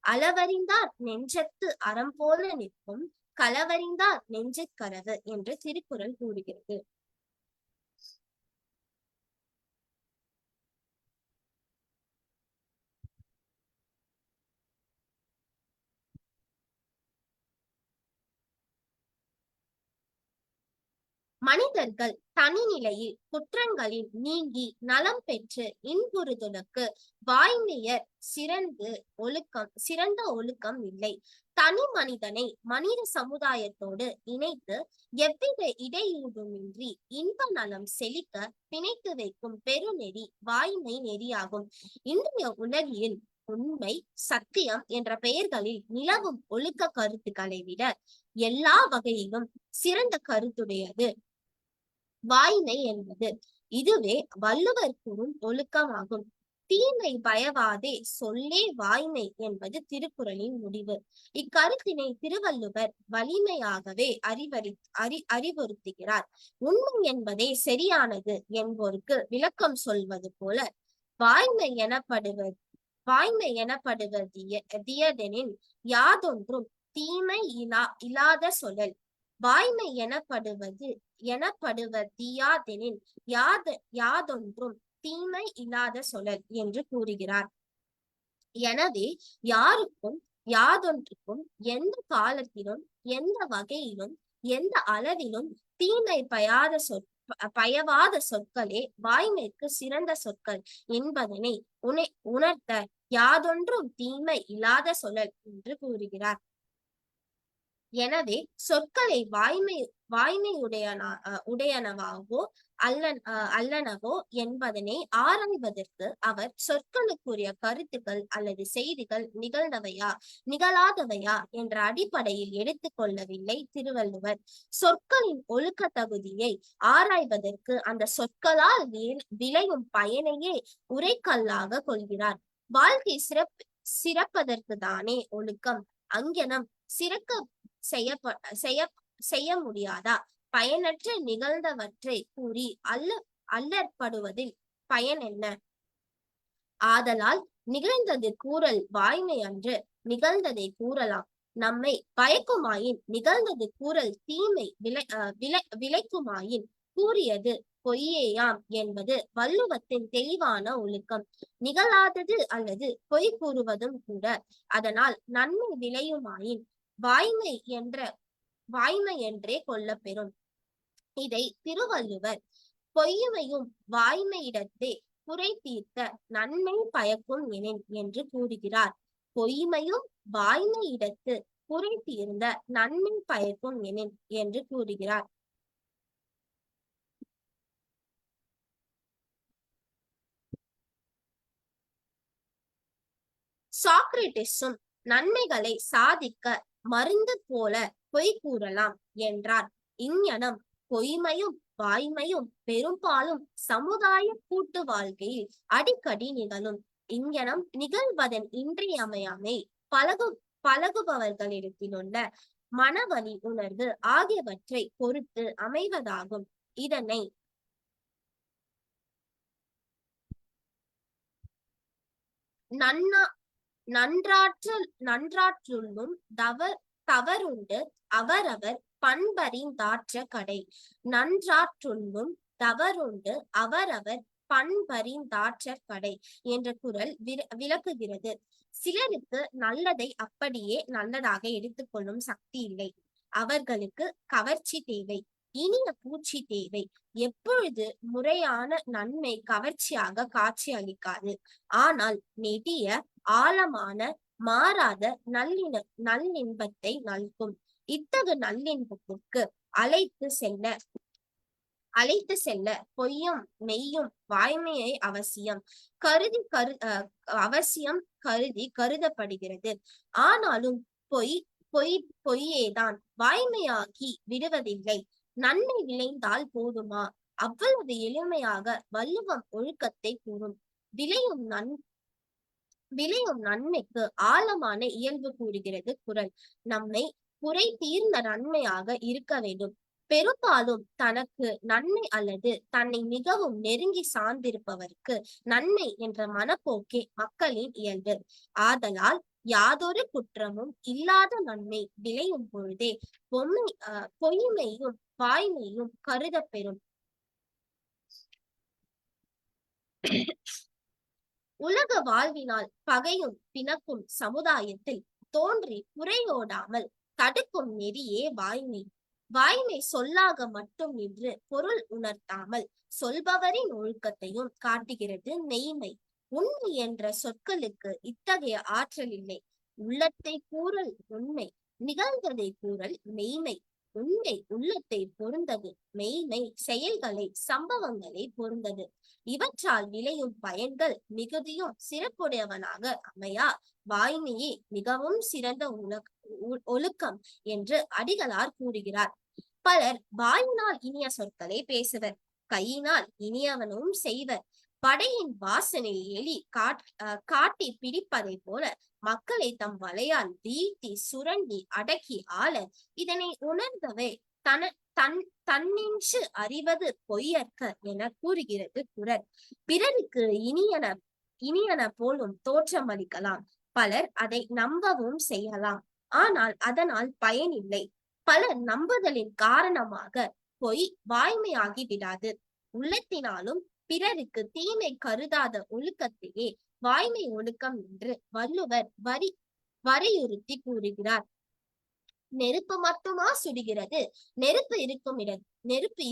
அளவறிந்தார் நெஞ்சத்து அறம் போல நிற்கும், களவறிந்தார் நெஞ்சுக்கரவு என்று திருக்குறள் கூறுகிறது. மனிதர்கள் தனிநிலையில் குற்றங்களில் நீங்கி நலம் பெற்று இன்புறுதலுக்கு வாய்மையர் சிறந்த ஒழுக்கம் இல்லை. தனி மனிதனை மனித சமுதாயத்தோடு இணைத்து எவ்வித இடையூறுமின்றி இன்ப நலம் செழிக்க பிணைத்து வைக்கும் பெருநெறி வாய்மை நெறியாகும். இன்றைய உலகில் உண்மை, சத்தியம் என்ற பெயர்களில் நிலவும் ஒழுக்க கருத்துக்களை விட எல்லா வகையிலும் சிறந்த கருத்துடையது வாய்மை என்பது. இதுவே வள்ளுவர் கூறும் ஒழுக்கமாகும். தீமை பயவாதே சொல்லே வாய்மை என்பது திருக்குறளின் முடிவு. இக்கருத்தினை திருவள்ளுவர் வலிமையாகவே அறிவுறுத்துகிறார். உண்மை என்பதே சரியானது என்போருக்கு விளக்கம் சொல்வது போல வாய்மை எனப்படுவதியதெனின் யாதொன்றும் தீமை இல்லாத சொல்லல். வாய்மை எனப்படுவதியாதெனின் யாதொன்றும் தீமை இல்லாத சொல்லல் என்று கூறுகிறார். எனவே யாருக்கும் யாதொன்றுக்கும் எந்த காலத்திலும் எந்த வகையிலும் எந்த அளவிலும் தீமை பயவாத சொற்களே வாய்மைக்கு சிறந்த சொற்கள் என்பதனை உணர்த்த யாதொன்றும் தீமை இல்லாத சொல்லல் என்று கூறுகிறார். எனவே சொற்களை வாய்மையுடையனவாகவோ அல்லனவோ என்பதனை ஆராய்வதற்கு அவர் சொற்களுக்குரிய கருத்துக்கள் அல்லது செய்திகள் நிகழ்ந்தவையா நிகழாதவையா என்ற அடிப்படையில் எடுத்துக்கொள்ளவில்லை திருவள்ளுவர். சொற்களின் ஒழுக்க தகுதியை ஆராய்வதற்கு அந்த சொற்களால் விளையும் பயனையே உரைக்கல்லாக கொள்கிறார். வாழ்க்கை சிறப்பதற்கு தானே ஒழுக்கம். அங்ஙனம் சிறக்க செய்ய முடியாதா? பயனற்ற நிகழ்ந்தவற்றை கூறி அல்லற்படுவதில் பயன் என்ன? ஆதலால் நிகழ்ந்தது கூறல் வாய்மை அன்று, நிகழ்ந்ததை கூறலாம். நம்மை பயக்குமாயின் நிகழ்ந்தது கூறல் தீமை விளைக்குமாயின் கூறியது பொய்யேயாம் என்பது வள்ளுவத்தின் தெளிவான ஒழுக்கம். நிகழாதது அல்லது பொய் கூறுவதும் கூட அதனால் நன்மை விளையுமாயின் வாய்மை என்றே கொள்ளப்பெறும். இதை திருவள்ளுவர் பொய்மையும் வாய்மையிடத்தே குறை தீர்த்த நன்மை பயக்கும் எனின் என்று கூறுகிறார். பொய்மையும் வாய்மையிடத்து குறை தீர்ந்த நன்மை பயக்கும் எனின் என்று கூறுகிறார். சாக்ரட்டிஸும் நன்மைகளை சாதிக்க மருந்து போல பொய் கூறலாம் என்றார். இங்ஙனம் பொய்மையும் வாய்மையும் பெரும்பாலும் சமுதாய கூட்டு வாழ்க்கையில் அடிக்கடி நிகழும். இங்ஙனம் நிகழ்வதன் இன்றியமையாமை பழகுபவர்களிடத்திலுள்ள மனவழி உணர்வு ஆகியவற்றை பொறுத்து அமைவதாகும். இதனை நன்றாற்றுள்ளும் தவறுண்டு அவரவர் பண்பறிந்தாற்ற கடை. நன்றாற்றுள்ளும் தவறுண்டு அவரவர் பண்பறிந்தாற்ற கடை என்ற குறள் விளக்குகிறது. சிலருக்கு நல்லதை அப்படியே நல்லதாக எடுத்துக்கொள்ளும் சக்தி இல்லை. அவர்களுக்கு கவர்ச்சி தேவை, இனிய பூச்சி தேவை. எப்பொழுது முறையான நன்மை கவர்ச்சியாக காட்சி அளிக்காது, ஆனால் நெடிய ஆழமான மாறாத நல்லின்பத்தை நல்கும். இத்தகு நல்லின்பத்திற்கு அழைத்து செல்ல பொய்யும் மெய்யும் வாய்மையை அவசியம் கருதி கருதப்படுகிறது. ஆனாலும் பொய்யேதான் வாய்மையாகி விடுவதில்லை. நன்மை விளைந்தால் போதுமா? அவ்வளவு எளிமையாக வள்ளுவம் ஒழுக்கத்தை கூறும். விளையும் நன்மைக்கு ஆழமான இயல்பு கூறுகிறது குறள். நம்மை குறை தீர்ந்த நன்மையாக இருக்க வேண்டும். பெரும்பாலும் தனக்கு நன்மை அல்லது தன்னை மிகவும் நெருங்கி சார்ந்திருப்பவருக்கு நன்மை என்ற மனப்போக்கே மக்களின் இயல்பு. ஆதலால் யாதொரு குற்றமும் இல்லாத நன்மை விளையும் பொழுதே பொய்மையும் வாய்மையும் கருதப் பெறும். உலக வாழ்வினால் பகையும் பிணக்கும் சமுதாயத்தில் தோன்றி புரையோடாமல் தடுக்கும் நெறியே வாய்மை. வாய்மை சொல்லாக மட்டும் நின்று பொருள் உணர்த்தாமல் சொல்பவரின் ஒழுக்கத்தையும் காட்டுகிறது மெய்மை. உண்மை என்ற சொற்களுக்கு இத்தகைய ஆற்றல் இல்லை. உள்ளத்தை கூறல் உண்மை, நிகழ்ந்ததை கூறல் மெய்மை. உண்மை உள்ளத்தை பொருந்தது, மெய்மை செயல்களை சம்பவங்களை பொருந்தது. இவற்றால் விளையும் பயன்கள் மிகுதியும் சிறப்புடையவனாக அமையா வாய்மையே மிகவும் சிறந்த ஒழுக்கம் என்று அடிகளார் கூறுகிறார். பலர் வாயினால் இனிய சொற்களை பேசுவர், கையினால் இனியவனும் செய்வர். படையின் வாசனில் எலி காட்டி பிடிப்பதை போல மக்களை தம் வலையால் வீழ்த்தி சுரண்டி அடக்கி ஆள இதனை உணர்ந்தவை தன்னின்று அறிவது பொய்யற்க என கூறுகிறது குறள். பிறருக்கு இனியன போலும் தோற்றமளிக்கலாம், பலர் அதை நம்பவும் செய்யலாம். ஆனால் அதனால் பயனில்லை. பலர் நம்புதலின் காரணமாக பொய் வாய்மையாகி விடாது. உள்ளத்தினாலும் பிறருக்கு தீமை கருதாத ஒழுக்கத்தையே வாய்மை ஒழுக்கம் என்று வள்ளுவர் வரையுறுத்தி கூறுகிறார். நெருப்பு மட்டுமா சுடுகிறது? நெருப்பு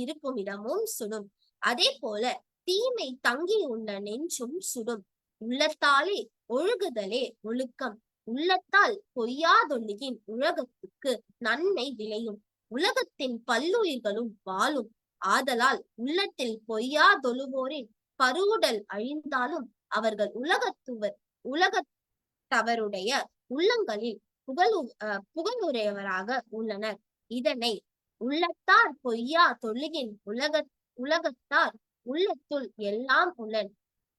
இருக்கும் இடமும் சுடும். அதே போல தீமை தங்கியுள்ள நெஞ்சும் சுடும். உள்ளத்தாலே ஒழுகுதலே ஒழுக்கம். உள்ளத்தால் பொய்யாதொழுகின் உலகத்துக்கு நன்மை விளையும். உலகத்தின் பல்லுயிர்களும் வாழும். ஆதலால் உள்ளத்தில் பொய்யாதொழுவோரின் பருவுடல் அழிந்தாலும் அவர்கள் உலகத்தவருடைய உள்ளங்களில் புகழுடையவராக உள்ளனர். இதனை உள்ளத்தார் பொய்யா தொழுகின் உலகத்தார் உள்ளத்துள் எல்லாம் உளன்.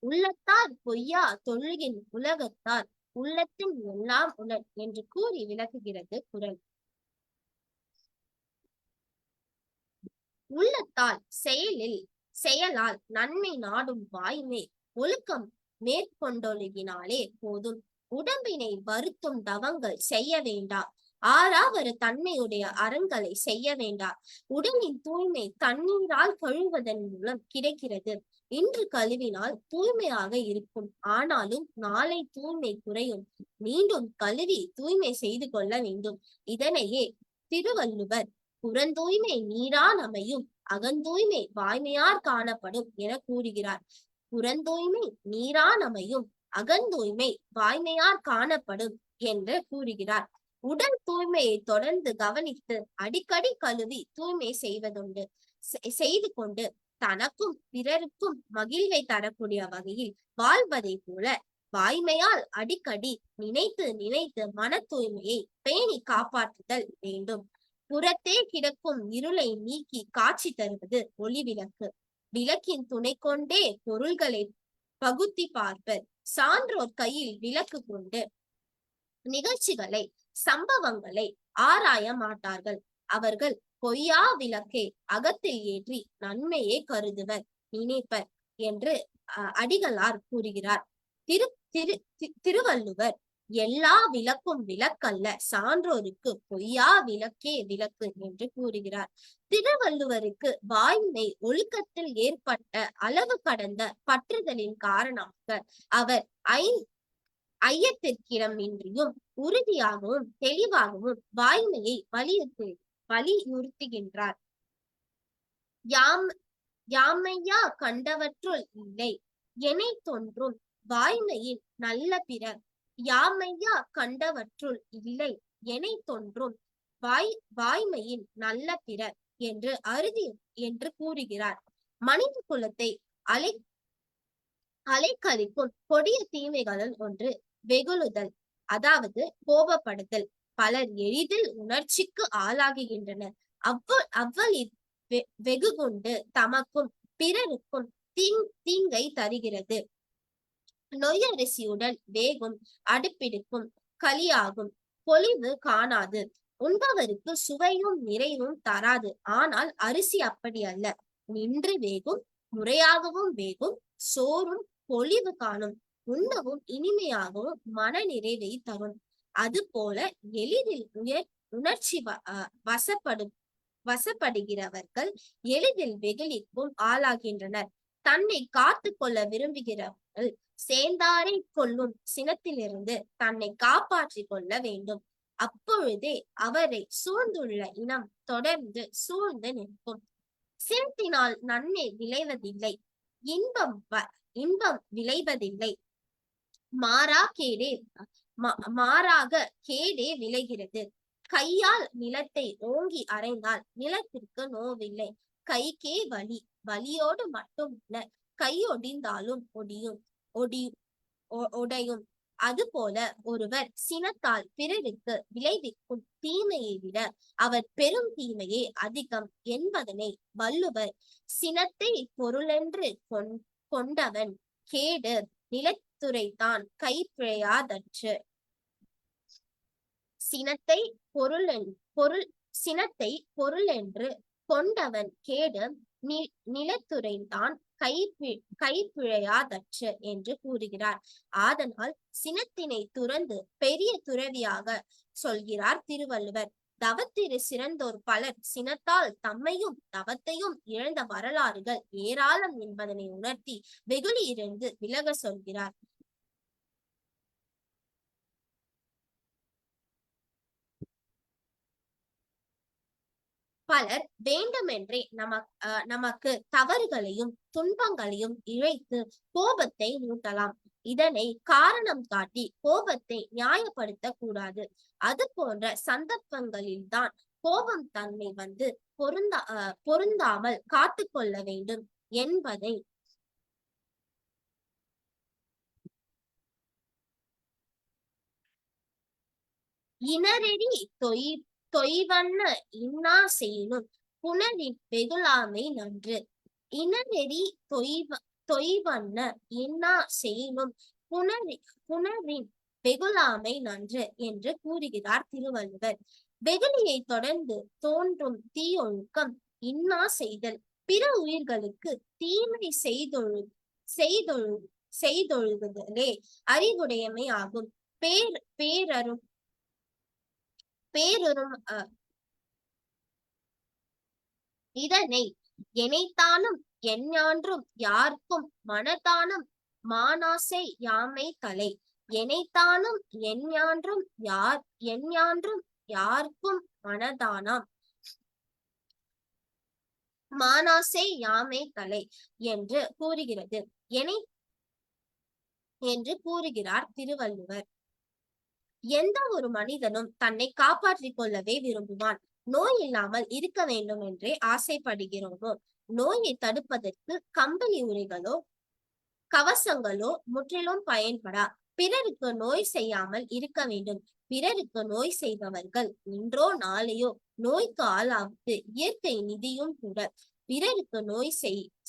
உள்ளத்தார் பொய்யா தொழுகின் உலகத்தார் உள்ளத்தின் எல்லாம் உளன் என்று கூறி விளக்குகிறது குறள். உள்ளத்தால் செயலால் நன்மை நாடும் வாய்மை ஒழுக்கம் மேற்கொண்டொழுகினாலே போதும். உடம்பினை வருத்தும் தவங்கள் செய்ய வேண்டாம். ஆறாவரு தன்மையுடைய அறங்களை செய்ய வேண்டாம். உடலின் தூய்மை தண்ணீரால் கழுவதன் மூலம் கிடைக்கிறது. இன்று கழுவினால் தூய்மையாக இருக்கும். ஆனாலும் நாளை தூய்மை குறையும். மீண்டும் கழுவி தூய்மை செய்து கொள்ள வேண்டும். இதனையே திருவள்ளுவர் புறந்தூய்மை நீரான் அமையும், அகந்தூய்மை வாய்மையார் காணப்படும் என கூறுகிறார். புறந்தூய்மை நீரான் அமையும், அகந்தூய்மை வாய்மையார் காணப்படும் என்று கூறுகிறார். உடல் தூய்மையை தொடர்ந்து கவனித்து அடிக்கடி கழுவி தூய்மை செய்து கொண்டு தனக்கும் பிறருக்கும் மகிழ்வை தரக்கூடிய வகையில் வாழ்வதை போல வாய்மையால் அடிக்கடி நினைத்து மன தூய்மையை பேணி காப்பாற்றுதல் வேண்டும். புறத்தே கிடக்கும் இருளை நீக்கி காட்சி தருவது ஒளி விளக்கு. விளக்கின் துணை கொண்டே பொருள்களை பகுத்தி பார்ப்பர். சான்றோர் கையில் விளக்கு கொண்டு நிகழ்ச்சிகளை சம்பவங்களை ஆராய மாட்டார்கள். அவர்கள் பொய்யா விளக்கை அகத்தில் ஏற்றி நன்மையே கருதுவர் நினைப்பர் என்று அடிகளார் கூறுகிறார். திருவள்ளுவர் எல்லா விளக்கும் விளக்கல்ல, சான்றோருக்கு பொய்யா விளக்கே விளக்கு என்று கூறுகிறார். திருவள்ளுவருக்கு வாய்மை ஒழுக்கத்தில் ஏற்பட்ட அளவு கடந்த பற்றுதலின் காரணமாக அவர் ஐயத்திற்கிடமின்றியும் உறுதியாகவும் தெளிவாகவும் வாய்மையை வலியுறுத்துகின்றார். யாமையா கண்டவற்றுள் இல்லை எனை தோன்றும் வாய்மையின் நல்ல பிறர். யாமையா கண்டவற்றுள் இல்லை எனை தோன்றும் வாய்மையின் நல்ல பிறர் என்று என்று கூறுகிறார். மனித குலத்தை அலைக்கழிக்கும் கொடிய தீமைகளில் ஒன்று வெகுளுதல், அதாவது கோபப்படுதல். பலர் எளிதில் உணர்ச்சிக்கு ஆளாகுகின்றனர். அவ்வளில் வெகு கொண்டு தமக்கும் பிறருக்கும் தீங்கை தருகிறது. நொய்யரிசியுடன் வேகும் அடுப்பிடிக்கும் களியாகும். பொலிவு காணாது. உண்பவருக்கு சுவையும் நிறைவும் தராது. ஆனால் அரிசி அப்படி அல்ல. நின்று வேகும், முறையாகவும் வேகும், சோறும் பொலிவு காணும். உண்ணவும் இனிமையாகவும் மன நிறைவை தரும். அது போல எளிதில் உணர்ச்சி வசப்படுகிறவர்கள் எளிதில் வெகுளிக்கும் ஆளாகின்றனர். தன்னை காத்து கொள்ள விரும்புகிறவர்கள் சேர்ந்தாரை கொள்ளும் சினத்திலிருந்து தன்னை காப்பாற்றிக் கொள்ள வேண்டும். அப்பொழுதே அவரை சூழ்ந்துள்ள இனம் தொடர்ந்து சூழ்ந்து நிற்கும். சினத்தினால் நன்மை விளைவதில்லை, இன்பம் விளைவதில்லை, மாறாக கேடே விளைகிறது. கையால் நிலத்தை ஓங்கி அறைந்தால் நிலத்திற்கு நோவில்லை, கைக்கே வலியோடு மட்டும் இல்ல, கையொடிந்தாலும் உடையும். அதுபோல ஒருவர் சினத்தால் பிறருக்கு விளைவிக்கும் தீமையை விட அவர் பெரும் தீமையே அதிகம் என்பதனை வள்ளுவர் சினத்தை பொருளென்று கொண்டவன் கேடு நிலத்துரைத்தான் கைப்பிழையாதற்று. சினத்தை பொருளென்று கொண்டவன் கேடு நிலத்துரைத்தான் கைப்பிழையாதற்று என்று கூறுகிறார். ஆதலால் சினத்தினை துறந்து பெரிய துறவியாக சொல்கிறார் திருவள்ளுவர். தவத்திரு சிறந்தோர் பலர் சினத்தால் தம்மையும் தவத்தையும் இழந்த வரலாறுகள் ஏராளம் என்பதனை உணர்த்தி வெகுளியிருந்து விலக சொல்கிறார். பலர் வேண்டுமென்றே நமக்கு தவறுகளையும் துன்பங்களையும் இழைத்து கோபத்தை மூட்டலாம். இதனை காரணம் காட்டி கோபத்தை நியாயப்படுத்த கூடாது. அது போன்ற சந்தர்ப்பங்களில்தான் கோபம் தன்னை பொருந்தாமல் காத்துக்கொள்ள வேண்டும் என்பதை இனரெறி தொய்வன்ன இன்னா செய்யினும் புனரின் வெகுளாமை நன்று. இனநெறி தொய்வன்ன இன்னா செய்யினும் புனரின் வெகுளாமை நன்று என்று கூறுகிறார் திருவள்ளுவர். வெகுளியை தொடர்ந்து தோன்றும் தீயொழுக்கம் இன்னா செய்தல், பிற உயிர்களுக்கு தீமை செய்தொழுகுதலே அறிவுடையமை ஆகும். இதனை எனைத்தானும் எஞ்ஞான்றும் யார்க்கும் மனத்தானும் மானாசை யாமை தலை. எனைத்தானும் எஞ்ஞான்றும் யார்க்கும் மனதானாம் மானாசை யாமை தலை என்று கூறுகிறது என்று கூறுகிறார் திருவள்ளுவர். எந்த ஒரு மனிதனும் தன்னை காப்பாற்றிக் கொள்ளவே விரும்புவான். நோய் இல்லாமல் இருக்க வேண்டும் என்றே ஆசைப்படுகிறோமோ? நோயை தடுப்பதற்கு கம்பளி உரைகளோ கவசங்களோ முற்றிலும் பயன்படா. பிறருக்கு நோய் செய்யாமல் இருக்க வேண்டும். பிறருக்கு நோய் செய்பவர்கள் இன்றோ நாளையோ நோய்க்கு ஆளாவது இயற்கை நிதியும் கூட. பிறருக்கு நோய்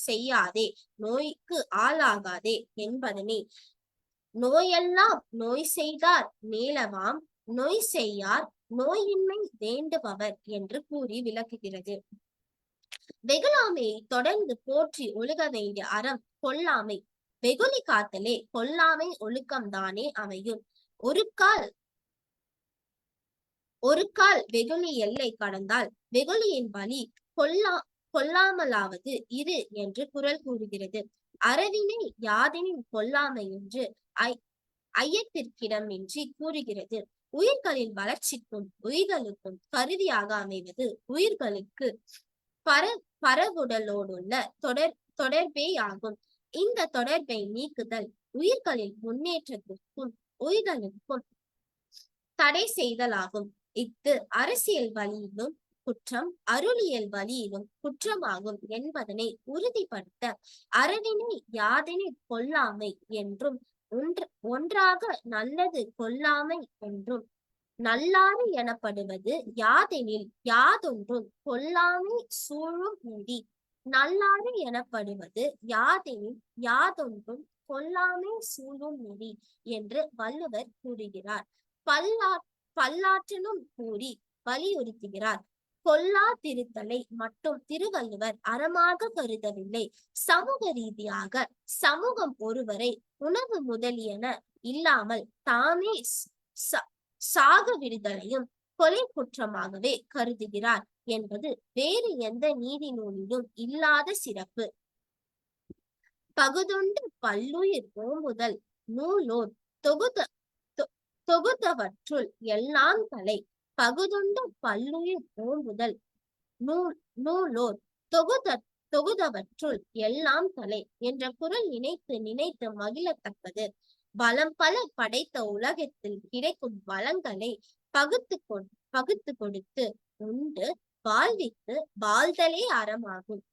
செய்யாதே, நோய்க்கு ஆளாகாதே என்பதனை நோயெல்லாம் நோய் செய்தார் மேலவாம், நோய் செய்யார் நோயின்மை வேண்டுபவர் என்று கூறி விளக்குகிறது. வெகுளாமையை தொடர்ந்து போற்றி ஒழுக வேண்டிய அறம் கொல்லாமை. வெகுளி காத்தலே கொல்லாமை ஒழுக்கம்தானே அமையும். ஒரு கால் வெகுளி எல்லை கடந்தால் வெகுளியின் பலி கொல்லாமலாவது இரு என்று குறள் கூறுகிறது. அறவினை யாதெனின் கொல்லாமை என்று ஐயத்திற்கிடமின்றி கூறுகிறது. உயிர்களின் வளர்ச்சிக்கும் உயிர்களுக்கும் கருவியாக அமைவது உயிர்களுக்கு பரவுடலோடுள்ள தொடர்பேயாகும். இந்த தொடர்பை நீக்குதல் உயிர்களின் முன்னேற்றத்திற்கும் உயிர்களுக்கும் தடை செய்தலாகும். இஃது அரசியல் வழியிலும் குற்றம், அருளியல் வழியிலும் குற்றமாகும் என்பதனை உறுதிப்படுத்த அறவினை யாதெனின் கொல்லாமை என்றும் ஒன்றாக நல்லது கொல்லாமை என்றும் நல்லாறு எனப்படுவது யாதெனில் யாதொன்றும் கொல்லாமை சூழும் நெறி. நல்லாறு எனப்படுவது யாதெனில் யாதொன்றும் கொல்லாமை சூழும் நெறி என்று வள்ளுவர் கூறுகிறார். பல்லாற்றிலும் கூறி வலியுறுத்துகிறார். கொல்லா திருத்தலை மட்டும் திருவள்ளுவர் அறமாக கருதவில்லை. சமூக ரீதியாக சமூகம் ஒருவரை உணவு முதலியன இல்லாமல் தாமே சாக விடுதலையும் கொலை குற்றமாகவே கருதுகிறார் என்பது வேறு எந்த நீதி நூலிலும் இல்லாத சிறப்பு. பகுதுண்டு பல்லுயிர் ஓம்புதல் நூலோர் தொகுத்தவற்றுள் எல்லாம் தலை. பகுதுண்டு பல்லுயிர் ஓம்புதல் நூலோர் தொகுதவற்றுள் எல்லாம் தலை என்ற குரல் நினைத்து மகிழத்தக்கது. வளம் பல படைத்த உலகத்தில் கிடைக்கும் வளங்களை பகுத்து கொடுத்து உண்டு வாழ்வித்து வாழ்தலே அறமாகும்.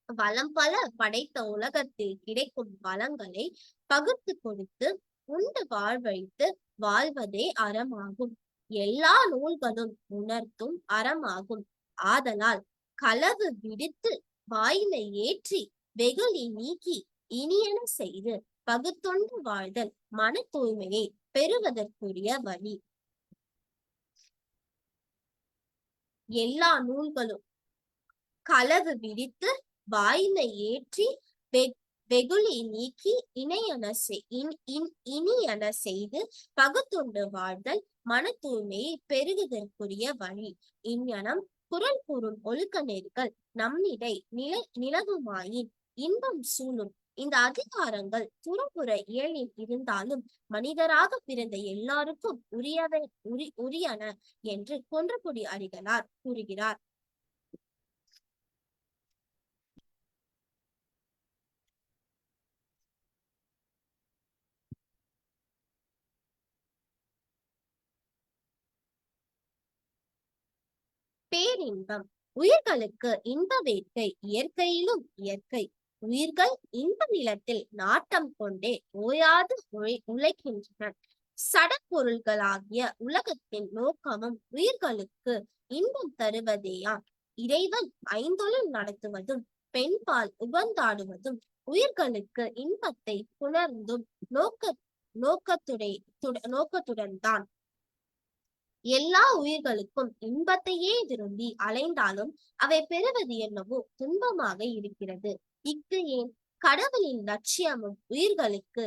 வளம் பல படைத்த உலகத்தில் கிடைக்கும் வளங்களை பகுத்து கொடுத்து உண்டு வாழ்வழித்து வாழ்வதே அறமாகும். எல்லா நூல்களும் உணர்த்தும் அறமாகும். ஆதலால் களவு விடுத்து வாயிலை ஏற்றி வெகுளி நீக்கி இனியன செய்து பகுத்தொன்று வாழ்தல் மன தூய்மையை பெறுவதற்குரிய வழி. எல்லா நூல்களும் களவு விடுத்து வாயிலை ஏற்றி வெகுளி நீக்கி இனியன செய்து பகுத்துண்டு வாழ்தல் மன தூய்மையை பெருகுதற்குரிய வழி. இங்ஙனம் குரல் கூறும் ஒழுக்க நெறிகள் நம்மிடை நிலவுமாயின் இன்பம் சூழும். இந்த அதிகாரங்கள் புறப்புற இயலில் இருந்தாலும் மனிதராக பிறந்த எல்லாருக்கும் உரியன என்று குன்றக்குடி அடிகளார் கூறுகிறார். பேரின்பம். உயிர்களுக்கு இன்ப வேட்கை இயற்கையிலும் இயற்கை. உயிர்கள் இன்ப நிலத்தில் நாட்டம் கொண்டே ஓயாது உழைக்கின்றன. சடப்பொருள்களாகிய உலகத்தின் நோக்கமும் உயிர்களுக்கு இன்பம் தருவதேயாம். இறைவன் ஐந்தொழில் நடத்துவதும் பெண்பால் உகந்தாடுவதும் உயிர்களுக்கு இன்பத்தை புணர்ந்தும் நோக்கத்துடன் தான். எல்லா உயிர்களுக்கும் இன்பத்தையே விரும்பி அலைந்தாலும் அவை பெறுவது என்னவோ துன்பமாக இருக்கிறது. இக்கு ஏன்? கடவுளின் லட்சியமும் உயிர்களுக்கு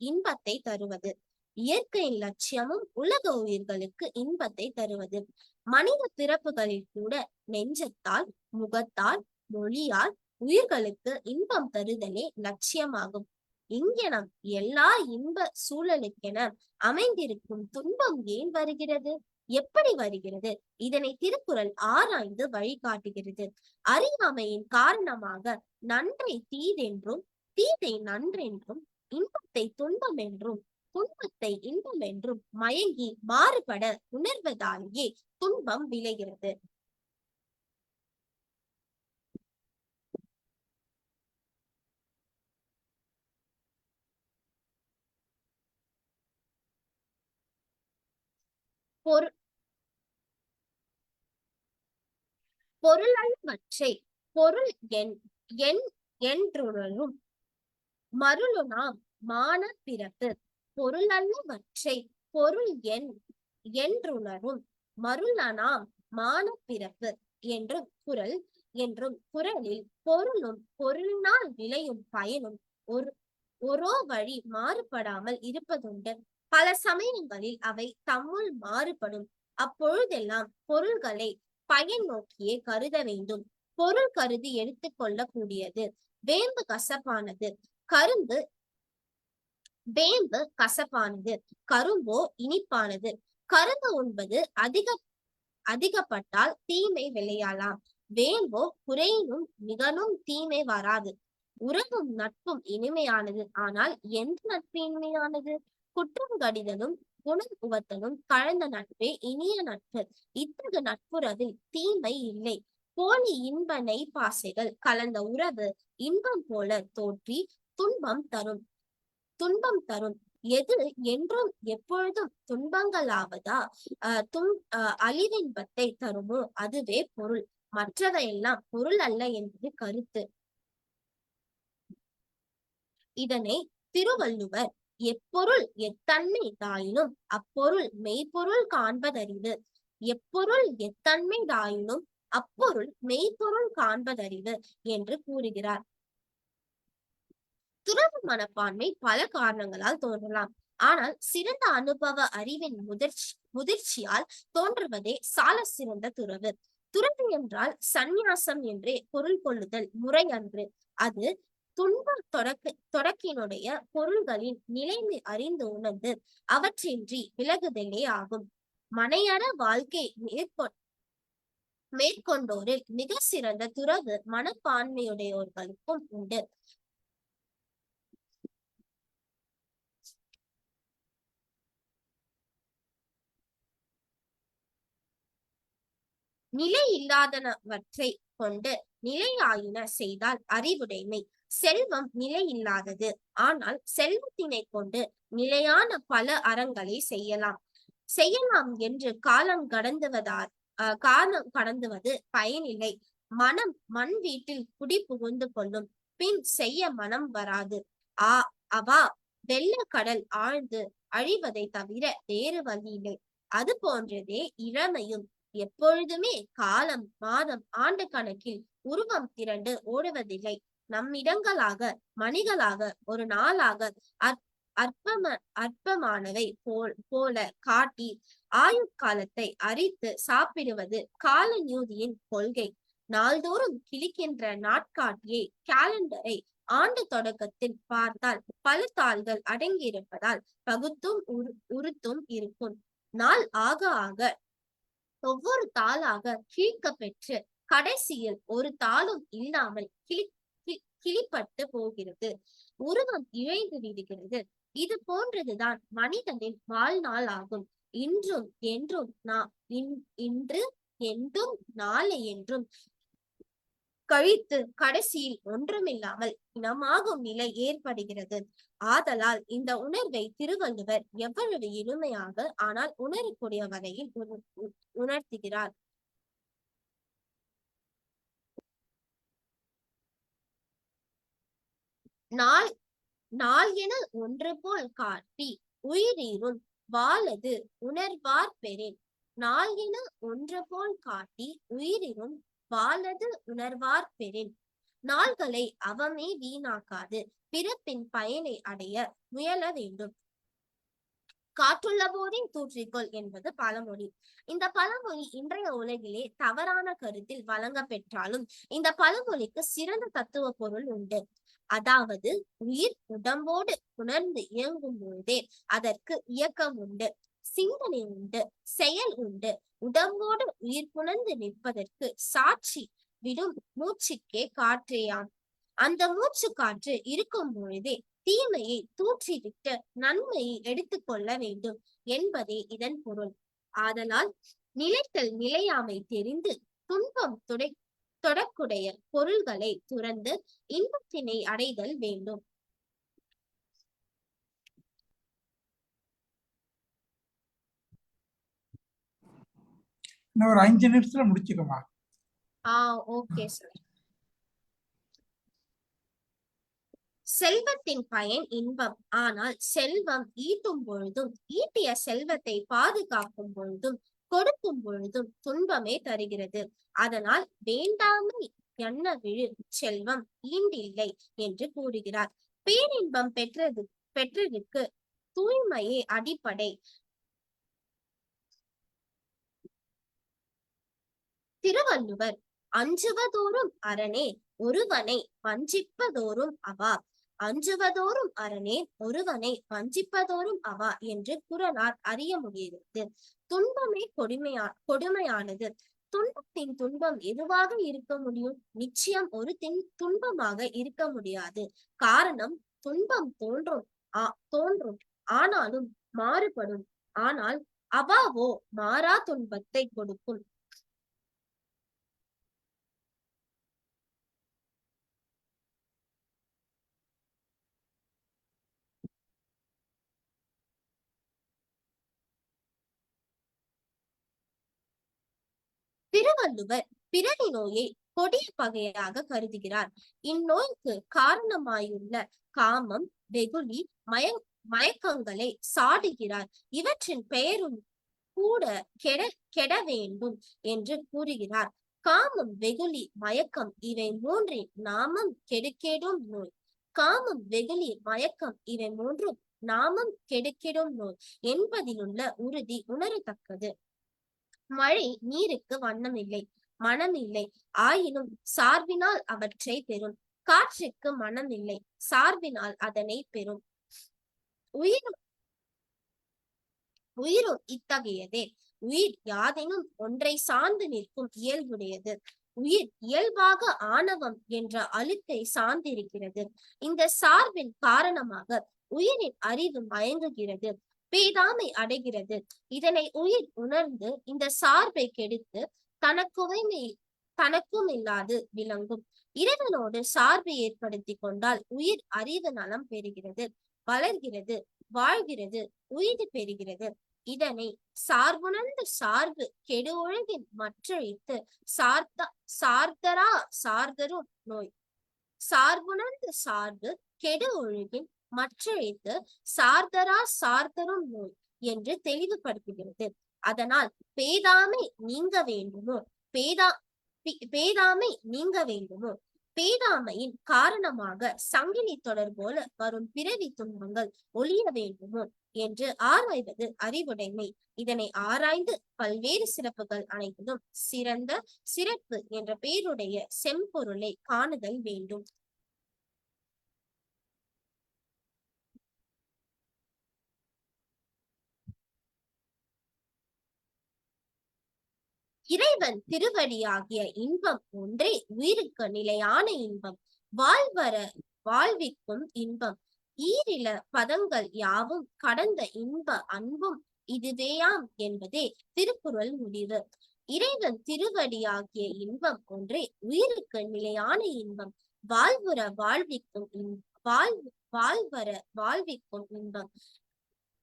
இன்பத்தை தருவது. இயற்கையின் லட்சியமும் உலக உயிர்களுக்கு இன்பத்தை தருவது. மனித பிறப்புகளில் கூட நெஞ்சத்தால் முகத்தால் மொழியால் உயிர்களுக்கு இன்பம் தருதலே லட்சியமாகும். இங்கனம் எல்லா இன்ப சூழலுக்கென அமைந்திருக்கும் துன்பம் ஏன் வருகிறது? எப்படி வருகிறது? இதனை திருக்குறள் ஆராய்ந்து வழிகாட்டுகிறது. அறியாமையின் காரணமாக நன்றை தீதென்றும் தீதை நன்றென்றும் இன்பத்தை துன்பம் என்றும் துன்பத்தை இன்பம் என்றும் மயங்கி மாறுபட உணர்வதாலேயே துன்பம் விளைகிறது. பொருளல்லவற்றை பொருள் என்றுணரும் மருளுணாம் மான பிறப்பு. பொருளல்லவற்றை பொருள் என்றுணரும் மருளனாம் மான பிறப்பு என்றும் குறளில் பொருளும் பொருளினால் விளையும் பயனும் ஒரோ வழி மாறுபடாமல் இருப்பதுண்டு. பல சமயங்களில் அவை தம்முள் மாறுபடும். அப்பொழுதெல்லாம் பொருள்களை பயன் நோக்கியே கருத வேண்டும். பொருள் கருதி எடுத்துக்கொள்ளக்கூடியது. வேம்பு கசப்பானது, கரும்போ இனிப்பானது. கரும்பு உண்பது அதிகப்பட்டால் தீமை விளையாலாம். வேம்போ குறையினும் மிகனும் தீமை வராது. உறவும் நட்பும் இனிமையானது. ஆனால் எந்த நட்பு இனிமையானது? குற்றம் கடிதலும் குணம் உவத்தலும் கலந்த நட்பே இனிய நட்பு. இத்தகு நட்புறவில் தீமை இல்லை. போலி இன்ப நெய்பாசைகள் கலந்த உறவு இன்பம் போல தோற்றி துன்பம் தரும். எது என்றும் எப்பொழுதும் துன்பங்களாவதா அழிவின்பத்தை தருமோ அதுவே பொருள். மற்றவையெல்லாம் பொருள் அல்ல என்பது கருத்து. இதனை திருவள்ளுவர் எப்பொருள் எத்தன்மை தாயினும் அப்பொருள் மெய்ப்பொருள் காண்பதறிவு எப்பொருள் எத்தன்மைதாயினும் அப்பொருள் மெய்ப்பொருள் காண்பதறிவு என்று கூறுகிறார். துறவு மனப்பான்மை பல காரணங்களால் தோன்றலாம். ஆனால் சிறந்த அனுபவ அறிவின் முதிர்ச்சியால் தோன்றுவதே சால சிறந்த துறவு. துறவு என்றால் சந்நியாசம் என்றே பொருள் கொள்ளுதல் முறை அன்று. அது துன்ப தொடக்கினுடைய பொருள்களின் நிலைமை அறிந்து உணர்ந்து அவற்றின்றி விலகுதலே ஆகும். மனையற வாழ்க்கை மேற்கொண்டோரில் மிக சிறந்த துறவு மனப்பான்மையுடையோர்களுக்கும் உண்டு. நிலை இல்லாதனவற்றை கொண்டு நிலையாயின செய்தால் அறிவுடைமை. செல்வம் நிலை இல்லாதது. ஆனால் செல்வத்தினை கொண்டு நிலையான பல அறங்களை செய்யலாம் என்று காலம் கடந்துவது பயனில்லை. மனம் மண் வீட்டில் குடி புகுந்து கொள்ளும், பின் செய்ய மனம் வராது. அவா வெள்ள கடல் ஆழ்ந்து அழிவதை தவிர வேறு வழி இல்லை. அது போன்றதே இளமையும். எப்பொழுதுமே காலம் மாதம் ஆண்டு கணக்கில் உருவம் திரண்டு ஓடுவதில்லை. நம்மிடங்களாக மணிகளாக ஒரு நாளாக அற்பமானவை போல காட்டி ஆயுட்காலத்தை அரித்து சாப்பிடுவது கால நியூதியின் கொள்கை. நாள்தோறும் கிழிக்கின்ற நாட்காட்டியை காலண்டரை ஆண்டு தொடக்கத்தில் பார்த்தால் பல தாள்கள் அடங்கியிருப்பதால் பகுத்தும் உறுத்தும் இருக்கும். நாள் ஆக ஆக ஒவ்வொரு தாளாக கிழிக்க பெற்று கடைசியில் ஒரு தாளும் இல்லாமல் கிளிப்பட்டு போகிறது. உருவம் இழைந்து விடுகிறது. இது போன்றதுதான் மனிதனின் வாழ்நாள் ஆகும். இன்றும் என்றும் இன்று என்றும் நாளை என்றும் கழித்து கடைசியில் ஒன்றுமில்லாமல் இனமாகும் நிலை ஏற்படுகிறது. ஆதலால் இந்த உணர்வை திருவள்ளுவர் எவ்வளவு எளிமையாக ஆனால் உணரக்கூடிய வகையில் உணர்த்துகிறார். நாள் என ஒன்று போல் காட்டி உயிரீரும் வாழது உணர்வார் பெறேன். நாள் என ஒன்று போல் காட்டி உயிரினும் வாழது உணர்வார் பெறின். நாள்களை அவமே வீணாக்காது பிறப்பின் பயனை அடைய முயல வேண்டும். காற்றுள்ள போதே தூற்றிக்கொள் என்பது பழமொழி. இந்த பழமொழி இன்றைய உலகிலே தவறான கருத்தில் வழங்க பெற்றாலும் இந்த பழமொழிக்கு சிறந்த தத்துவ பொருள் உண்டு. அதாவது உயிர் உடம்போடு உணர்ந்து இயங்கும் பொழுதே அதற்கு இயக்கம் உண்டு, சிந்தனை உண்டு, செயல் உண்டு. உடம்போடு உயிர் புணர்ந்து நிற்பதற்கு சாட்சி விடும் மூச்சுக்கே காற்றேயாம். அந்த மூச்சு காற்று இருக்கும் பொழுதே தீமையை தூற்றிவிட்டு நன்மையை எடுத்துக்கொள்ள வேண்டும் என்பதே இதன் பொருள். ஆதலால் நிலைத்தல் நிலையாமை தெரிந்து துன்பம் தொடக்குடைய பொருள்களை துறந்து இன்பத்தினை அடைதல் வேண்டும். ஒரு 5 நிமிஷத்துல முடிச்சுக்கோமா. Okay sir. செல்வத்தின் பயன் இன்பம். ஆனால் செல்வம் ஈட்டும் பொழுதும் ஈட்டிய செல்வத்தை பாதுகாக்கும் பொழுதும் கொடுக்கும் பொழுதும் துன்பமே தருகிறது. அதனால் வேண்டாமை எண்ண விழு செல்வம் ஈண்டில்லை என்று கூறுகிறார். பேரின்பம் பெற்றதுக்கு தூய்மையே அடிப்படை. திருவள்ளுவர் அஞ்சுவதோறும் அரணே ஒருவனை வஞ்சிப்பதோறும் அவா, அஞ்சுவதோறும் அரணே ஒருவனை வஞ்சிப்பதோறும் அவா என்று குறளால் அறிய முடிகிறது. துன்பமே கொடுமையானது. துன்பத்தின் துன்பம் எதுவாக இருக்க முடியும்? நிச்சயம் ஒரு துன்பமாக இருக்க முடியாது. காரணம் துன்பம் தோன்றும் ஆனாலும் மாறுபடும். ஆனால் அவாவோ மாறா துன்பத்தை கொடுக்கும். திருவள்ளுவர் பிறவி நோயை கொடிய பகையாக கருதுகிறார். இந்நோய்க்கு காரணமாயுள்ள காமம், வெகுளி, மயக்கங்களை சாடுகிறார். இவற்றின் கூட கெட கெட வேண்டும் என்று கூறுகிறார். காமம், வெகுளி, மயக்கம் இவை மூன்றின் நாமம் கெடுக்கெடும் நோய். காமம், வெகுளி, மயக்கம் இவை மூன்றும் நாமம் கெடுக்கெடும் நோய் என்பதிலுள்ள உறுதி உணரத்தக்கது. மழை நீருக்கு வண்ணம் இல்லை, மனம் இல்லை, ஆயினும் சார்பினால் அவற்றை பெறும். காற்றுக்கு மனம் இல்லை, சார்பினால் அதனை பெறும். உயிரும் உயிரும் இத்தகையதே. உயிர் யாதெனும் ஒன்றை சார்ந்து நிற்கும் இயல்புடையது. உயிர் இயல்பாக ஆணவம் என்ற அழுக்கை சார்ந்திருக்கிறது. இந்த சார்பின் காரணமாக உயிரின் அறிவு மயங்குகிறது, பேதாமை அடைகிறது. இதனை உயிர் உணர்ந்து இந்த சார்பை கெடுத்து தனக்கும் இல்லாது விளங்கும். இறைவனோடு சார்பு ஏற்படுத்தி கொண்டால் உயிர் அறிவு நலம் பெறுகிறது, வளர்கிறது, வாழ்கிறது, உயிர் பெறுகிறது. இதனை சார்புணர்ந்த சார்பு கெடு ஒழுகின் மற்றழித்து சார்தரும் நோய். சார்புணர்ந்த சார்பு கெடு ஒழுகின் மற்றழித்து சார்தரும் நோய் என்று தெளிவுபடுத்துகிறது. அதனால் பேதாமை நீங்க வேண்டுமோ பேதாமை நீங்க வேண்டுமோ பேதாமையின் காரணமாக சங்கிலி தொடர் போல வரும் பிறவி துன்பங்கள் ஒழிய வேண்டுமோ என்று ஆராய்வது அறிவுடைமை. இதனை ஆராய்ந்து பல்வேறு சிறப்புகள் அனைத்தும் சிறந்த சிறப்பு என்ற பெயருடைய செம்பொருளை காணுதல் வேண்டும். இறைவன் திருவடியாகிய இன்பம் ஒன்றே உயிருக்கு நிலையான இன்பம், வாழ்விக்கும் இன்பம். ஈரில பதங்கள் யாவும் கடந்த இன்ப அன்பும் இதுவேயாம் என்பதே திருக்குறள் முடிவு. இறைவன் திருவடியாகிய இன்பம் ஒன்றே உயிருக்கு நிலையான இன்பம், வாழ்விக்கும் இன்பம்.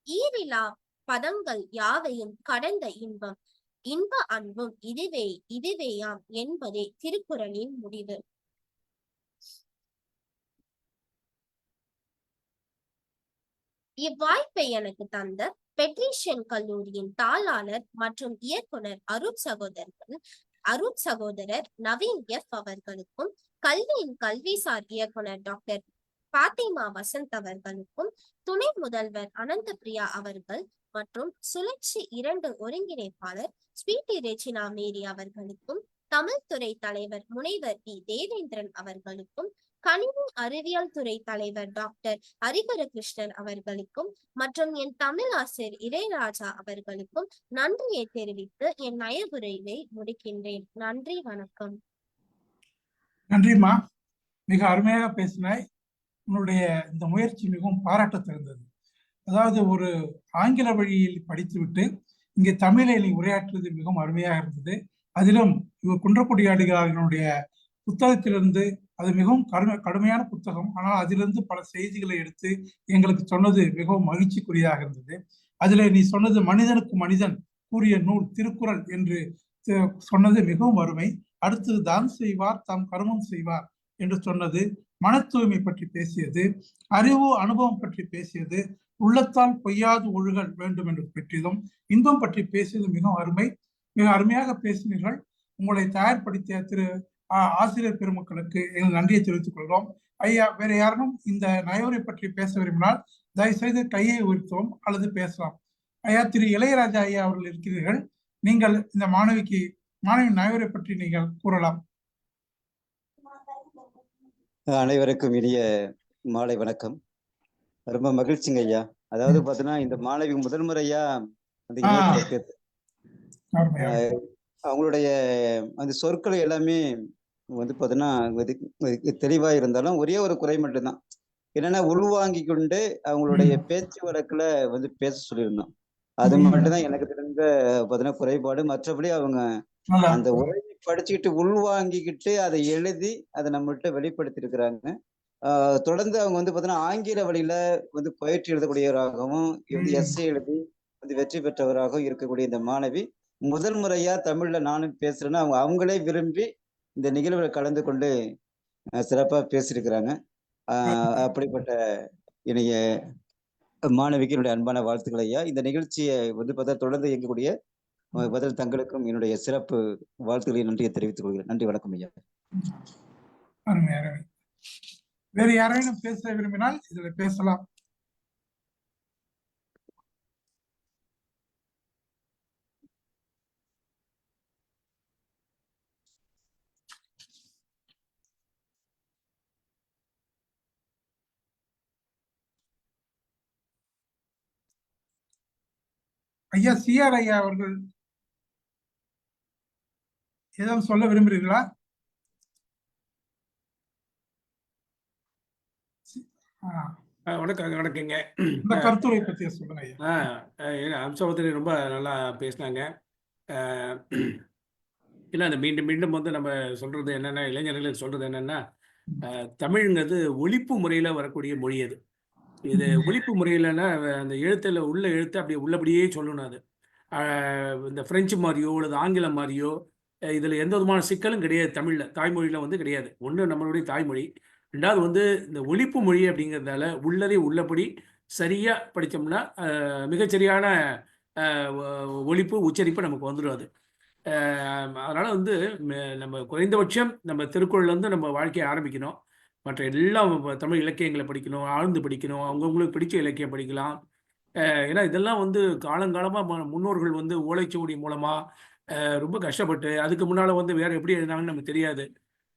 ஈரிலா பதங்கள் யாவையும் கடந்த இன்பம், இன்ப அன்பும் இதுவேயாம் என்பதே திருக்குறளின் முடிவு. இவ்வாய்ப்பை எனக்கு தந்த பெட்ரிஷியன் கல்லூரியின் தாளாளர் மற்றும் இயக்குனர் அருட்சகோதரர் நவீன் எஃப் அவர்களுக்கும், கல்வியின் கல்விசார் இயக்குனர் டாக்டர் பாத்திமா வசந்த் அவர்களுக்கும், துணை முதல்வர் அனந்தபிரியா அவர்கள் மற்றும் சுழற்சி 2 ஒருங்கிணைப்பாளர் ஸ்வீட்டி ரெஜினா மேரி அவர்களுக்கும், தமிழ் துறை தலைவர் முனைவர் வி தேவேந்திரன் அவர்களுக்கும், கணினி அறிவியல் துறை தலைவர் டாக்டர் ஹரிஹர கிருஷ்ணன் அவர்களுக்கும் மற்றும் என் தமிழ் ஆசிரியர் இளையராஜா அவர்களுக்கும் நன்றியை தெரிவித்து என் நயவுரையை முடிக்கின்றேன். நன்றி, வணக்கம். நன்றிம்மா, மிக அருமையாக பேசினாய். உன்னுடைய இந்த முயற்சி மிகவும் பாராட்ட தகுந்தது. அதாவது ஒரு ஆங்கில வழியில் படித்துவிட்டு இங்கே தமிழில் நீ உரையாற்றுவது மிகவும் அருமையாக இருந்தது. அதிலும் குன்றக்குடியாடுகளுடைய புத்தகத்திலிருந்து, அது மிகவும் கடுமையான புத்தகம், ஆனால் அதிலிருந்து பல செய்திகளை எடுத்து எங்களுக்கு சொன்னது மிகவும் மகிழ்ச்சிக்குரியதாக இருந்தது. அதில் நீ சொன்னது மனிதனுக்கு மனிதன் கூறிய நூல் திருக்குறள் என்று சொன்னது மிகவும் அருமை. அடுத்தது தான் செய்வார் தாம் கர்மம் செய்வார் என்று சொன்னது, மன தூய்மை பற்றி பேசியது, அறிவு அனுபவம் பற்றி பேசியது, உள்ளத்தால் பொய்யாது ஒழுகல் வேண்டும் என்று பெற்றதும், இன்பம் பற்றி பேசியது மிகவும் அருமை. மிக அருமையாக பேசினீர்கள். உங்களை தயார்படுத்திய திரு ஆசிரியர் பெருமக்களுக்கு எங்கள் நன்றியை தெரிவித்துக் கொள்கிறோம். ஐயா, வேற யாரும் இந்த நயவுரை பற்றி பேச விரும்பினால் தயவுசெய்து கையை உயர்த்தவும் அல்லது பேசலாம். ஐயா, திரு இளையராஜா ஐயா அவர்கள் இருக்கிறீர்கள். நீங்கள் இந்த மாணவி நயவுரை பற்றி நீங்கள் கூறலாம். அனைவருக்கும் இனிய மாலை வணக்கம். ரொம்ப மகிழ்ச்சிங்க ஐயா. அதாவது பாத்தீங்கன்னா இந்த மாணவி முதல் முறையா அவங்களுடைய அந்த சொற்கள் எல்லாமே பாத்தீங்கன்னா தெளிவா இருந்தாலும் ஒரே ஒரு குறை மட்டும்தான், என்னன்னா உள்வாங்கி கொண்டு அவங்களுடைய பேச்சு வழக்குல பேச சொல்லியிருந்தோம். அது மட்டும்தான் எனக்கு தெரிஞ்ச பாத்தீங்கன்னா குறைபாடு. மற்றபடி அவங்க அந்த உரையை படிச்சுக்கிட்டு உள்வாங்கிக்கிட்டு அதை எழுதி அதை நம்மள்கிட்ட வெளிப்படுத்தி இருக்கிறாங்க. தொடர்ந்து அவங்க பாத்தீங்கன்னா ஆங்கில வழியில பயிற்சி எழுதக்கூடியவராகவும் எஸ்ஏ எழுதி வெற்றி பெற்றவராகவும் இருக்கக்கூடிய இந்த மாணவி முதல் முறையா தமிழ்ல நானும் பேசுறேன்னா அவங்களே விரும்பி இந்த நிகழ்வுல கலந்து கொண்டு சிறப்பா பேசியிருக்கிறாங்க. அப்படிப்பட்ட இணைய மாணவிக்கு என்னுடைய அன்பான வாழ்த்துக்கள் ஐயா. இந்த நிகழ்ச்சியை வந்து பார்த்தா தொடர்ந்து இயங்கக்கூடிய பதில் தங்களுக்கும் என்னுடைய சிறப்பு வாழ்த்துக்களை நன்றியை தெரிவித்துக் கொள்கிறேன். நன்றி, வணக்கம் ஐயா. அருமை அருமை. வேறு யாரேனும் பேச விரும்பினால் இதுல பேசலாம். ஐயா சிஆர் ஐயா அவர்கள் ஏதாவது சொல்ல விரும்புகிறீர்களா? வணக்கங்க. இந்த கருத்துரை பத்தி சொல்லுங்க ஐயா. அம்சவத்திரி ரொம்ப நல்லா பேசினாங்க. இல்லை அந்த மீண்டும் மீண்டும் வந்து நம்ம சொல்றது என்னன்னா, இளைஞர்களுக்கு சொல்றது என்னன்னா, தமிழ்ங்கிறது ஒலிப்பு முறையில் வரக்கூடிய மொழி அது. இது ஒலிப்பு முறையிலன்னா அந்த எழுத்துல உள்ள எழுத்து அப்படியே உள்ளபடியே சொல்லணும். அது இந்த பிரெஞ்சு மாதிரியோ அல்லது ஆங்கிலம் மாதிரியோ இதில் எந்த விதமான சிக்கலும் கிடையாது. தமிழில் தாய்மொழியில் வந்து கிடையாது. ஒன்று நம்மளுடைய தாய்மொழி, ரெண்டாவது வந்து இந்த ஒலிப்பு மொழி அப்படிங்கிறதால உள்ளதை உள்ளபடி சரியாக படித்தோம்னா மிகச்சரியான ஒலிப்பு உச்சரிப்பு நமக்கு வந்துடும். அது அதனால் வந்து நம்ம குறைந்தபட்சம் நம்ம திருக்குறள் வந்து நம்ம வாழ்க்கையை ஆரம்பிக்கணும். மற்ற எல்லாம் தமிழ் இலக்கியங்களை படிக்கணும், ஆழ்ந்து படிக்கணும், அவங்கவுங்களுக்கு பிடிச்ச இலக்கியம் படிக்கலாம். ஏன்னா இதெல்லாம் வந்து காலங்காலமாக முன்னோர்கள் வந்து ஓலைச்சுவடி மூலமாக ரொம்ப கஷ்டப்பட்டு, அதுக்கு முன்னால் வந்து வேறு எப்படி எழுதினாங்கன்னு நமக்கு தெரியாது.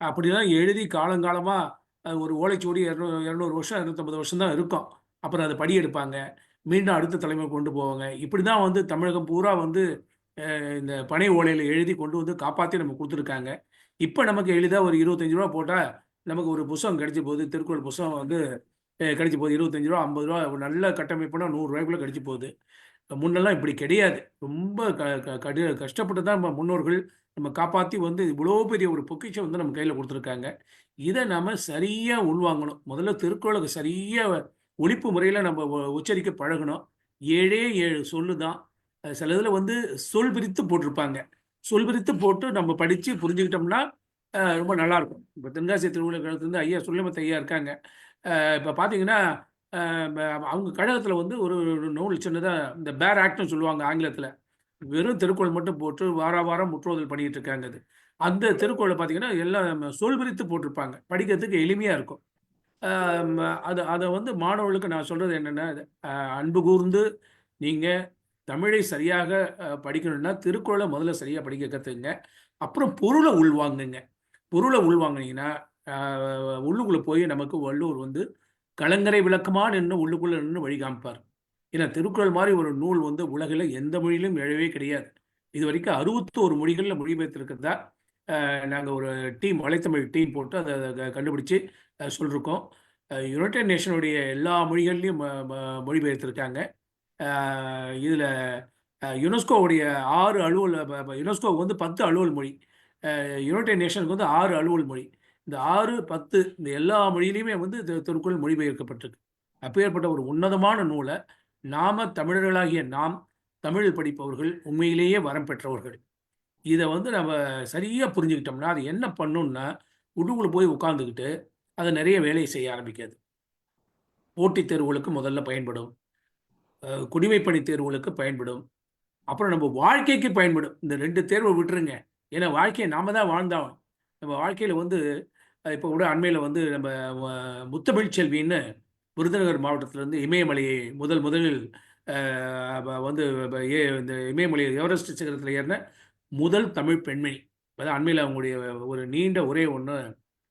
அப்படிலாம் எழுதி காலங்காலமாக ஒரு ஓலைச்சுவடி 200 வருஷம் 250 வருஷம் தான் இருக்கும். அப்புறம் அதை படி எடுப்பாங்க, மீண்டும் அடுத்த தலைமுறை கொண்டு போவாங்க. இப்படி தான் வந்து தமிழகம் பூரா வந்து இந்த பனை ஓலையில் எழுதி கொண்டு வந்து காப்பாற்றி நம்ம கொடுத்துருக்காங்க. இப்போ நமக்கு எளிதாக ஒரு 25 ரூபா போட்டால் நமக்கு ஒரு புத்தகம் கிடைச்சி போகுது. திருக்குறள் புத்தகம் வந்து கிடைச்சி போகுது. 25 ரூபா 50 ரூபா ஒரு நல்ல கட்டமைப்புனா 100 ரூபாய்க்குள்ளே கிடைச்சி போகுது. முன்னெல்லாம் இப்படி கிடையாது. ரொம்ப கஷ்டப்பட்டு தான் நம்ம முன்னோர்கள் நம்ம காப்பாற்றி வந்து இவ்வளோ பெரிய ஒரு பொக்கிஷம் வந்து நம்ம கையில் கொடுத்துருக்காங்க. இதை நம்ம சரியாக உள்வாங்கணும். முதல்ல திருக்குறளுக்கு சரியாக ஒலிப்பு முறையில் நம்ம உச்சரிக்க பழகணும். 7 சொல்லு தான். சில இதில் வந்து சொல் பிரித்து போட்டிருப்பாங்க. சொல் பிரித்து போட்டு நம்ம படித்து புரிஞ்சுக்கிட்டோம்னா ரொம்ப நல்லாயிருக்கும். இப்போ தென்காசி திருவிழாக்கழகத்துலேருந்து ஐயா சுல்லைமத் ஐயா இருக்காங்க. இப்போ பார்த்தீங்கன்னா அவங்க கழகத்தில் வந்து ஒரு நூல் சின்னதாக இந்த பேர் ஆக்ட்னு சொல்லுவாங்க ஆங்கிலத்தில். வெறும் திருக்குறள் மட்டும் போட்டு வாரம் முற்றுவதல் பண்ணிகிட்டு இருக்காங்க. அது அந்த திருக்குறளை பார்த்தீங்கன்னா எல்லாம் சொல் பிரித்து போட்டிருப்பாங்க. படிக்கிறதுக்கு எளிமையாக இருக்கும். அதை வந்து மாணவர்களுக்கு நான் சொல்கிறது என்னென்னா, அன்பு கூர்ந்து நீங்கள் தமிழை சரியாக படிக்கணும்னா திருக்குறளை முதல்ல சரியாக படிக்க கற்றுக்குங்க. அப்புறம் பொருளை உள்வாங்குங்க. பொருளை உள்வாங்கினீங்கன்னா உள்ளுக்குள்ளே போய் நமக்கு வள்ளுவர் வந்து கலங்கரை விளக்கமாக நின்று உள்ளுக்குள்ளே நின்று வழி காமிப்பார். ஏன்னா திருக்குறள் மாதிரி ஒரு நூல் வந்து உலகில் எந்த மொழியிலும் எழவே கிடையாது. இது வரைக்கும் 61 மொழிகளில் மொழிபெயர்த்திருக்கிறதா நாங்கள் ஒரு டீம் வலைத்தமிழ் டீம் போட்டு அதை கண்டுபிடிச்சி சொல்லியிருக்கோம். யுனைடெட் நேஷனுடைய எல்லா மொழிகள்லையும் மொழிபெயர்த்திருக்காங்க. இதில் யுனெஸ்கோவுடைய 6 அலுவல் யுனெஸ்கோவுக்கு வந்து 10 அலுவல் மொழி, யுனைடெட் நேஷனுக்கு வந்து 6 அலுவல் மொழி. இந்த 6, 10 இந்த எல்லா மொழியிலையுமே வந்து திருக்குறள் மொழிபெயர்க்கப்பட்டிருக்கு. அப்பேற்பட்ட ஒரு உன்னதமான நூலை நாம் தமிழர்களாகிய நாம் தமிழ் படிப்பவர்கள் உண்மையிலேயே வரம் பெற்றவர்கள். இதை வந்து நம்ம சரியாக புரிஞ்சுக்கிட்டோம்னா அது என்ன பண்ணுன்னா உள்ளுக்குள்ளே போய் உட்காந்துக்கிட்டு அதை நிறைய வேலையை செய்ய ஆரம்பிக்காது. போட்டித் தேர்வுகளுக்கு முதல்ல பயன்படும், குடிமைப்பணி தேர்வுகளுக்கு பயன்படும், அப்புறம் நம்ம வாழ்க்கைக்கு பயன்படும். இந்த 2 தேர்வை விட்டுருங்க. ஏன்னா வாழ்க்கையை நாம் தான் வாழ்ந்தாலும் நம்ம வாழ்க்கையில் வந்து இப்போ கூட அண்மையில் வந்து நம்ம முத்தமிழ் செல்வின்னு விருதுநகர் மாவட்டத்திலேருந்து இமயமலையை முதலில் வந்து இந்த இமயமலை எவரெஸ்ட் சிகரத்தில் ஏறின முதல் தமிழ் பெண்மணி. அதாவது அண்மையில் அவங்களுடைய ஒரு நீண்ட உரை ஒன்று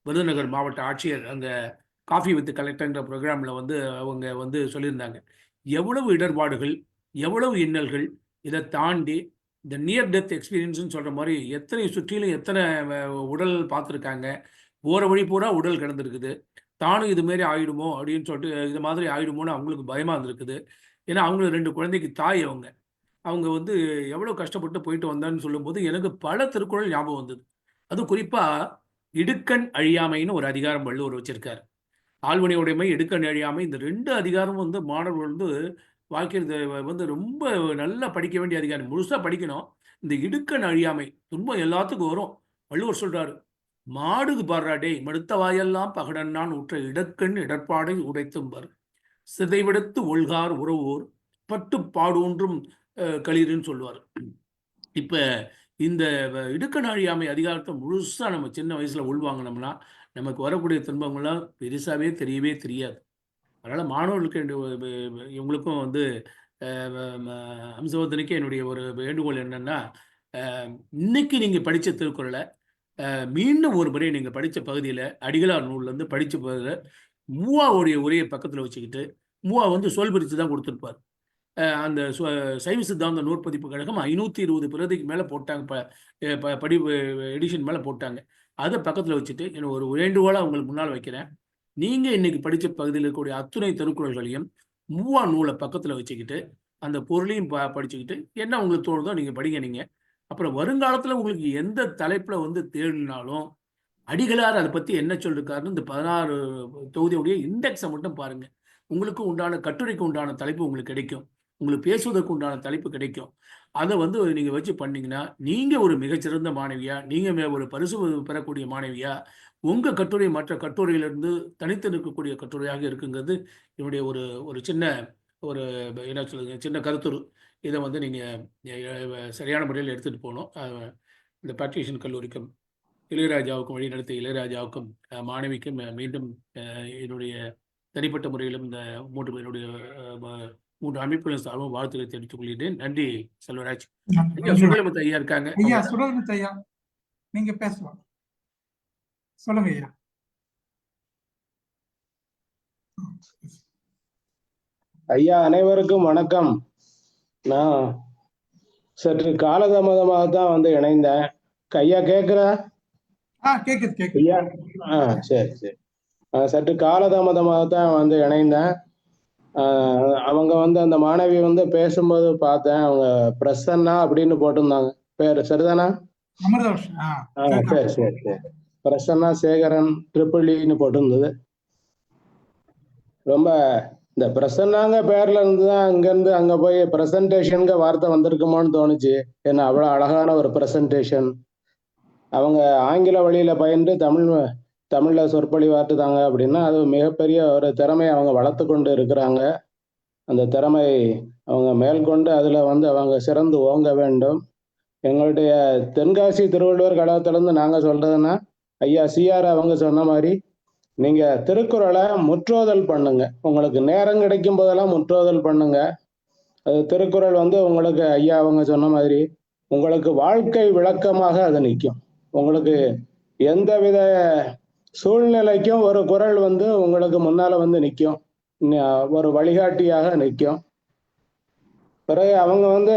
விருதுநகர் மாவட்ட ஆட்சியர் அங்கே காஃபி வித் கலெக்டர்ன்ற ப்ரோக்ராமில் வந்து அவங்க வந்து சொல்லியிருந்தாங்க. எவ்வளவு இடர்பாடுகள், எவ்வளவு இன்னல்கள், இதை தாண்டி இந்த நியர் டெத் எக்ஸ்பீரியன்ஸ்னு சொல்கிற மாதிரி எத்தனை சுற்றிலும் எத்தனை உடல் பார்த்துருக்காங்க. போகிற வழி பூரா உடல் கிடந்திருக்குது. தானும் இதுமாரி ஆகிடுமோ அப்படின்னு சொல்லிட்டு இது மாதிரி ஆகிடுமோன்னு அவங்களுக்கு பயமாக இருந்திருக்குது. ஏன்னா அவங்களுக்கு 2 குழந்தைக்கு தாய். அவங்க வந்து எவ்வளோ கஷ்டப்பட்டு போயிட்டு வந்தான்னு சொல்லும்போது எனக்கு பல திருக்குறள் ஞாபகம் வந்தது. அதுவும் குறிப்பாக இடுக்கண் அழியாமைன்னு ஒரு அதிகாரம் வள்ளுவர் வச்சிருக்காரு. ஆழ்வினை உடைமை, இடுக்கண் அழியாமை, இந்த 2 அதிகாரமும் வந்து மாணவர்கள் வந்து வாழ்க்கையில் வந்து ரொம்ப நல்லா படிக்க வேண்டிய அதிகாரம். முழுசாக படிக்கணும். இந்த இடுக்கண் அழியாமை துன்பம் எல்லாத்துக்கும் வரும். வள்ளுவர் சொல்கிறாரு, மாடுகு பாடுறாடே மடுத்த வாயெல்லாம் பகடன்னான் உற்ற இடக்கண் இடர்பாடை உடைத்தும்பார். சிதைவிடத்து ஒல்கார் உறவோர் பட்டு பாடூன்றும் களிர்ன்னு சொல்லுவார். இப்போ இந்த இடுக்கணாழியாமை அதிகாரத்தை முழுசாக நம்ம சின்ன வயசில் உள்வாங்கினோம்னா நமக்கு வரக்கூடிய துன்பங்கள்லாம் பெருசாகவே தெரியவே தெரியாது. அதனால் மாணவர்களுக்கு இவங்களுக்கும் வந்து அம்சவர்தனுக்கு என்னுடைய ஒரு வேண்டுகோள் என்னென்னா, இன்னைக்கு நீங்கள் படித்த திருக்குறளை மீண்டும் ஒரு முறை நீங்கள் படித்த பகுதியில் அடிகளார் நூல்லேருந்து படித்த பகுதியில் மூவாவுடைய உரையை பக்கத்தில் வச்சுக்கிட்டு, மூவா வந்து சொல் பிரித்து தான் கொடுத்துருப்பார். அந்த சைவ சித்தாந்த நூற்பதிப்பு கழகம் 520 பிரதிக்கு மேலே போட்டாங்க, படிப்பு எடிஷன் மேலே போட்டாங்க. அதை பக்கத்தில் வச்சுட்டு எனக்கு ஒரு வேண்டுகோளாக உங்களுக்கு முன்னால் வைக்கிறேன். நீங்கள் இன்னைக்கு படித்த பகுதியில் இருக்கக்கூடிய அத்துணை திருக்குறள்களையும் மூவா நூலை பக்கத்தில் வச்சுக்கிட்டு அந்த பொருளையும் படிச்சுக்கிட்டு என்ன உங்களுக்கு தோணுதோ நீங்கள் படிங்க. நீங்கள் அப்புறம் வருங்காலத்தில் உங்களுக்கு எந்த தலைப்பில் வந்து தேடினாலும் அடிகளார் அதை பற்றி என்ன சொல்லிருக்காருன்னு இந்த 16 தொகுதியுடைய இண்டெக்ஸை மட்டும் பாருங்கள். உங்களுக்கு உண்டான கட்டுரைக்கு உண்டான தலைப்பு உங்களுக்கு கிடைக்கும், உங்களுக்கு பேசுவதற்கு உண்டான தலைப்பு கிடைக்கும். அதை வந்து நீங்கள் வச்சு பண்ணிங்கன்னா நீங்கள் ஒரு மிகச்சிறந்த மாணவியா, நீங்கள் ஒரு பரிசு பெறக்கூடிய மாணவியா, உங்கள் கட்டுரை மற்ற கட்டுரையிலிருந்து தனித்து நிற்கக்கூடிய கட்டுரையாக இருக்குங்கிறது என்னுடைய ஒரு சின்ன ஒரு என்ன சொல்லுங்க சின்ன கருத்துரு. இதை வந்து நீங்கள் சரியான முறையில் எடுத்துகிட்டு போகணும். இந்த பேட்ரிஷியன் கல்லூரிக்கும் இளையராஜாவுக்கும் வழிநடத்திய இளையராஜாவுக்கும் மாணவிக்கும் மீண்டும் என்னுடைய தனிப்பட்ட முறையிலும் இந்த மூன்று அமைப்புகளின் சார்பும் வாழ்த்துக்களை தெரிவித்துக் கொள்கிறேன். நன்றி செல்வராஜ். சுடலமுத்து ஐயா இருக்காங்க. ஐயா சுடலமுத்து ஐயா, நீங்க பேசலாம். சொல்லுங்க ஐயா. ஐயா அனைவருக்கும் வணக்கம். நான் சற்று காலதாமதமாக தான் வந்து இணைந்தேன். ஐயா கேக்குறா? கேக்குது ஐயா. சரி சரி. சற்று காலதாமதமாக தான் வந்து இணைந்தேன். அவங்க வந்து அந்த மாணவி வந்து பேசும்போது பார்த்தேன், அவங்க பிரசன்னா அப்படின்னு போட்டிருந்தாங்க. பேரு சரிதானா? சரி சரி சரி. பிரசன்னா சேகரன் ட்ரிபிள்இன்னு போட்டிருந்தது. ரொம்ப இந்த பிரசன்னாங்க பேர்ல இருந்து தான் அங்கிருந்து அங்க போய் பிரசன்டேஷனுங்க வார்த்தை வந்திருக்குமோன்னு தோணுச்சு. ஏன்னா அவ்வளவு அழகான ஒரு பிரசன்டேஷன். அவங்க ஆங்கில வழியில பயின்று தமிழ்ல சொற்பொழிவாற்றுதாங்க அப்படின்னா அது மிகப்பெரிய ஒரு திறமையை அவங்க வளர்த்து கொண்டு இருக்கிறாங்க. அந்த திறமை அவங்க மேற்கொண்டு அதுல வந்து அவங்க சிறந்து ஓங்க வேண்டும். எங்களுடைய தென்காசி திருவள்ளுவர் கழகத்திலிருந்து நாங்க சொல்றதுன்னா, ஐயா சிஆர் அவங்க சொன்ன மாதிரி நீங்க திருக்குறளை முற்றோதல் பண்ணுங்க. உங்களுக்கு நேரம் கிடைக்கும் போதெல்லாம் முற்றோதல் பண்ணுங்க. அது திருக்குறள் வந்து உங்களுக்கு ஐயா அவங்க சொன்ன மாதிரி உங்களுக்கு வாழ்க்கை விளக்கமாக அது நிற்கும். உங்களுக்கு எந்தவித சூழ்நிலைக்கும் ஒரு குறள் வந்து உங்களுக்கு முன்னால வந்து நிற்கும், ஒரு வழிகாட்டியாக நிற்கும். பிறகு அவங்க வந்து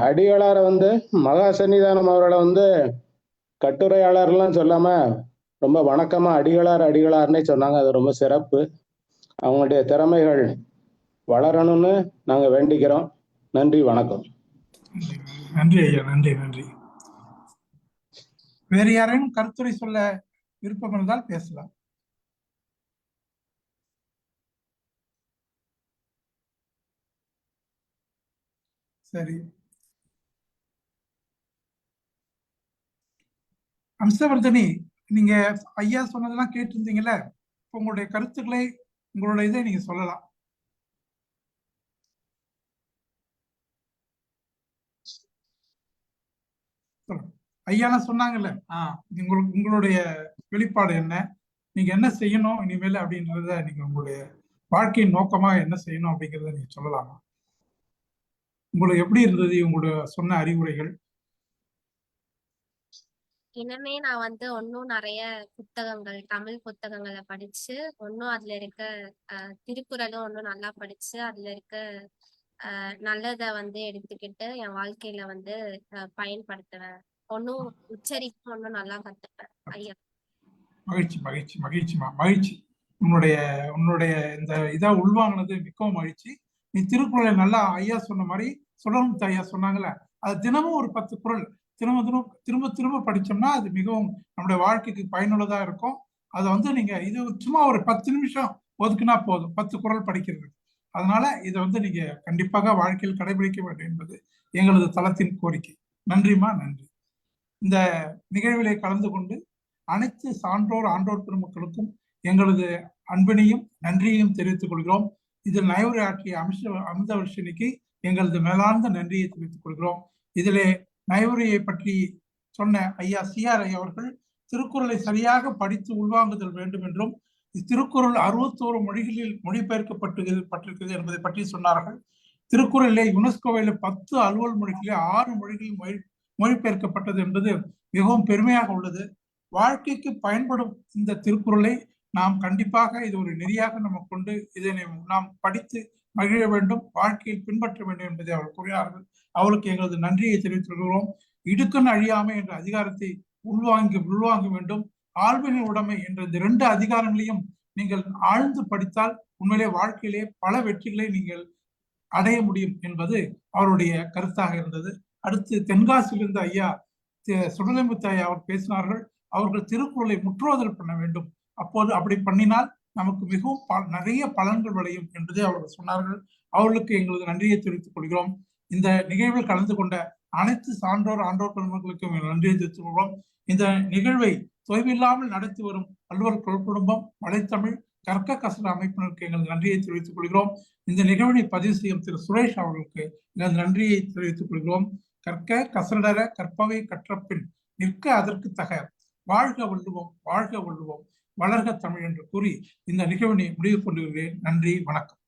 அடிகளாரை வந்து மகா சன்னிதானம் அவர்களை வந்து கட்டுரையாளர்லாம் சொல்லாம ரொம்ப வணக்கமா அடிகளார்னே சொன்னாங்க. அது ரொம்ப சிறப்பு. அவங்களுடைய திறமைகள் வளரணும்னு நாங்க வேண்டிக்கிறோம். நன்றி, வணக்கம். நன்றி ஐயா, நன்றி நன்றி. வேறு யாரையும் கருத்துரை சொல்ல விருப்பம் இருந்தால் பேசலாம். சரி, அம்சவர்தனி, நீங்க ஐயா சொன்னதெல்லாம் கேட்டிருந்தீங்கல்ல, உங்களுடைய கருத்துக்களை உங்களுடைய இதை நீங்க சொல்லலாம். ஐயாலாம் சொன்னாங்கல்ல, உங்களுடைய வெளிப்பாடு என்ன, நீங்க என்ன செய்யணும் இனிமேல் அப்படின்றத, நீங்க உங்களுடைய வாழ்க்கையின் நோக்கமா என்ன செய்யணும் அப்படிங்கிறத நீங்க சொல்லலாமா? உங்களுக்கு எப்படி இருந்தது உங்களுடைய சொன்ன அறிவுரைகள்? இனிமே நான் வந்து ஒன்னும் நிறைய புத்தகங்கள், தமிழ் புத்தகங்களை படிச்சு ஒன்னும் அதுல இருக்க திருக்குறளும் ஒன்னும் நல்லா படிச்சு அதுல இருக்க நல்லதை வந்து எடுத்துக்கிட்டு என் வாழ்க்கையில வந்து பயன்படுத்துவேன். ஒன்னும் உச்சரிப்பு ஒன்னும் நல்லா கத்துப்பேன் ஐயா. மகிழ்ச்சி மகிழ்ச்சி மகிழ்ச்சிமா, மகிழ்ச்சி. உன்னுடைய இந்த இதா உள்வாங்கினது மிகவும் மகிழ்ச்சி. நீ திருக்குறளை நல்லா ஐயா சொன்ன மாதிரி சுடலமுத்து ஐயா சொன்னாங்கல்ல, அது தினமும் ஒரு 10 குறள் திரும்ப படிச்சோம்னா அது மிகவும் நம்முடைய வாழ்க்கைக்கு பயனுள்ளதா இருக்கும். அதை வந்து நீங்க இது சும்மா ஒரு 10 நிமிஷம் ஒதுக்குனா போதும் 10 குறள் படிக்கிறது. அதனால இதை வந்து நீங்க கண்டிப்பாக வாழ்க்கையில் கடைபிடிக்க வேண்டும் என்பது எங்களது தளத்தின் கோரிக்கை. நன்றிமா, நன்றி. இந்த நிகழ்விலே கலந்து கொண்டு அனைத்து சான்றோர் ஆன்றோர் பெருமக்களுக்கும் எங்களது அன்பினையும் நன்றியையும் தெரிவித்துக் கொள்கிறோம். இதில் நயவுரையாற்றிய அமிர்தவர்ஷினிக்கு எங்களது மேலார்ந்த நன்றியை தெரிவித்துக் கொள்கிறோம். இதிலே நயவுரையை பற்றி சொன்ன ஐயா CR அவர்கள் திருக்குறளை சரியாக படித்து உள்வாங்குதல் வேண்டும் என்றும் திருக்குறள் 61 மொழிகளில் மொழிபெயர்க்கப்பட்டிருக்கிறது என்பதை பற்றி சொன்னார்கள். திருக்குறளிலே யுனெஸ்கோவில 10 அலுவல் மொழிகளிலே 6 மொழிகளில் மொழிபெயர்க்கப்பட்டது என்பது மிகவும் பெருமையாக உள்ளது. வாழ்க்கைக்கு பயன்படும் இந்த திருக்குறளை நாம் கண்டிப்பாக இது ஒரு நெறியாக நம்ம கொண்டு இதனை நாம் படித்து மகிழ வேண்டும், வாழ்க்கையில் பின்பற்ற வேண்டும் என்பதை அவர்கள் கூறினார்கள். அவளுக்கு எங்களது நன்றியை தெரிவித்துள்ளோம். இடுக்கண் அழியாமை என்ற அதிகாரத்தை உள்வாங்க வேண்டும். ஆழ்வினை உடைமை என்ற இந்த 2 அதிகாரங்களையும் நீங்கள் ஆழ்ந்து படித்தால் உண்மையிலே வாழ்க்கையிலே பல வெற்றிகளை நீங்கள் அடைய முடியும் என்பது அவருடைய கருத்தாக இருந்தது. அடுத்து தென்காசியிலிருந்து ஐயா சுடலைமுத்தாய் அவர் பேசினார்கள். அவர்கள் திருக்குறளை முற்றோதல் பண்ண வேண்டும், அப்போது அப்படி பண்ணினால் நமக்கு மிகவும் நிறைய பலன்கள் விளையும் என்பதை அவர்கள் சொன்னார்கள். அவர்களுக்கு எங்களது நன்றியை தெரிவித்துக் கொள்கிறோம். இந்த நிகழ்வில் கலந்து கொண்ட அனைத்து சான்றோர் ஆண்டோர் பெருமக்களுக்கும் நன்றியை தெரிவித்துக் கொள்கிறோம். இந்த நிகழ்வை தொய்வில்லாமல் நடத்தி வரும் வள்ளுவர் குடும்பம், மலைத்தமிழ், கற்க கசட அமைப்பினருக்கு எங்களது நன்றியை தெரிவித்துக் கொள்கிறோம். இந்த நிகழ்வினை பதிவு செய்யும் திரு சுரேஷ் அவர்களுக்கு எங்களது நன்றியை தெரிவித்துக் கொள்கிறோம். கற்க கசடர கற்பவை கற்றபின் நிற்க அதற்கு தக வாழ்க வள்ளுவோம், வாழ்க வள்ளுவோம், வளர்க தமிழ் என்று கூறி இந்த நிகழ்வினை முடிவு கொண்டிருக்கிறேன். நன்றி, வணக்கம்.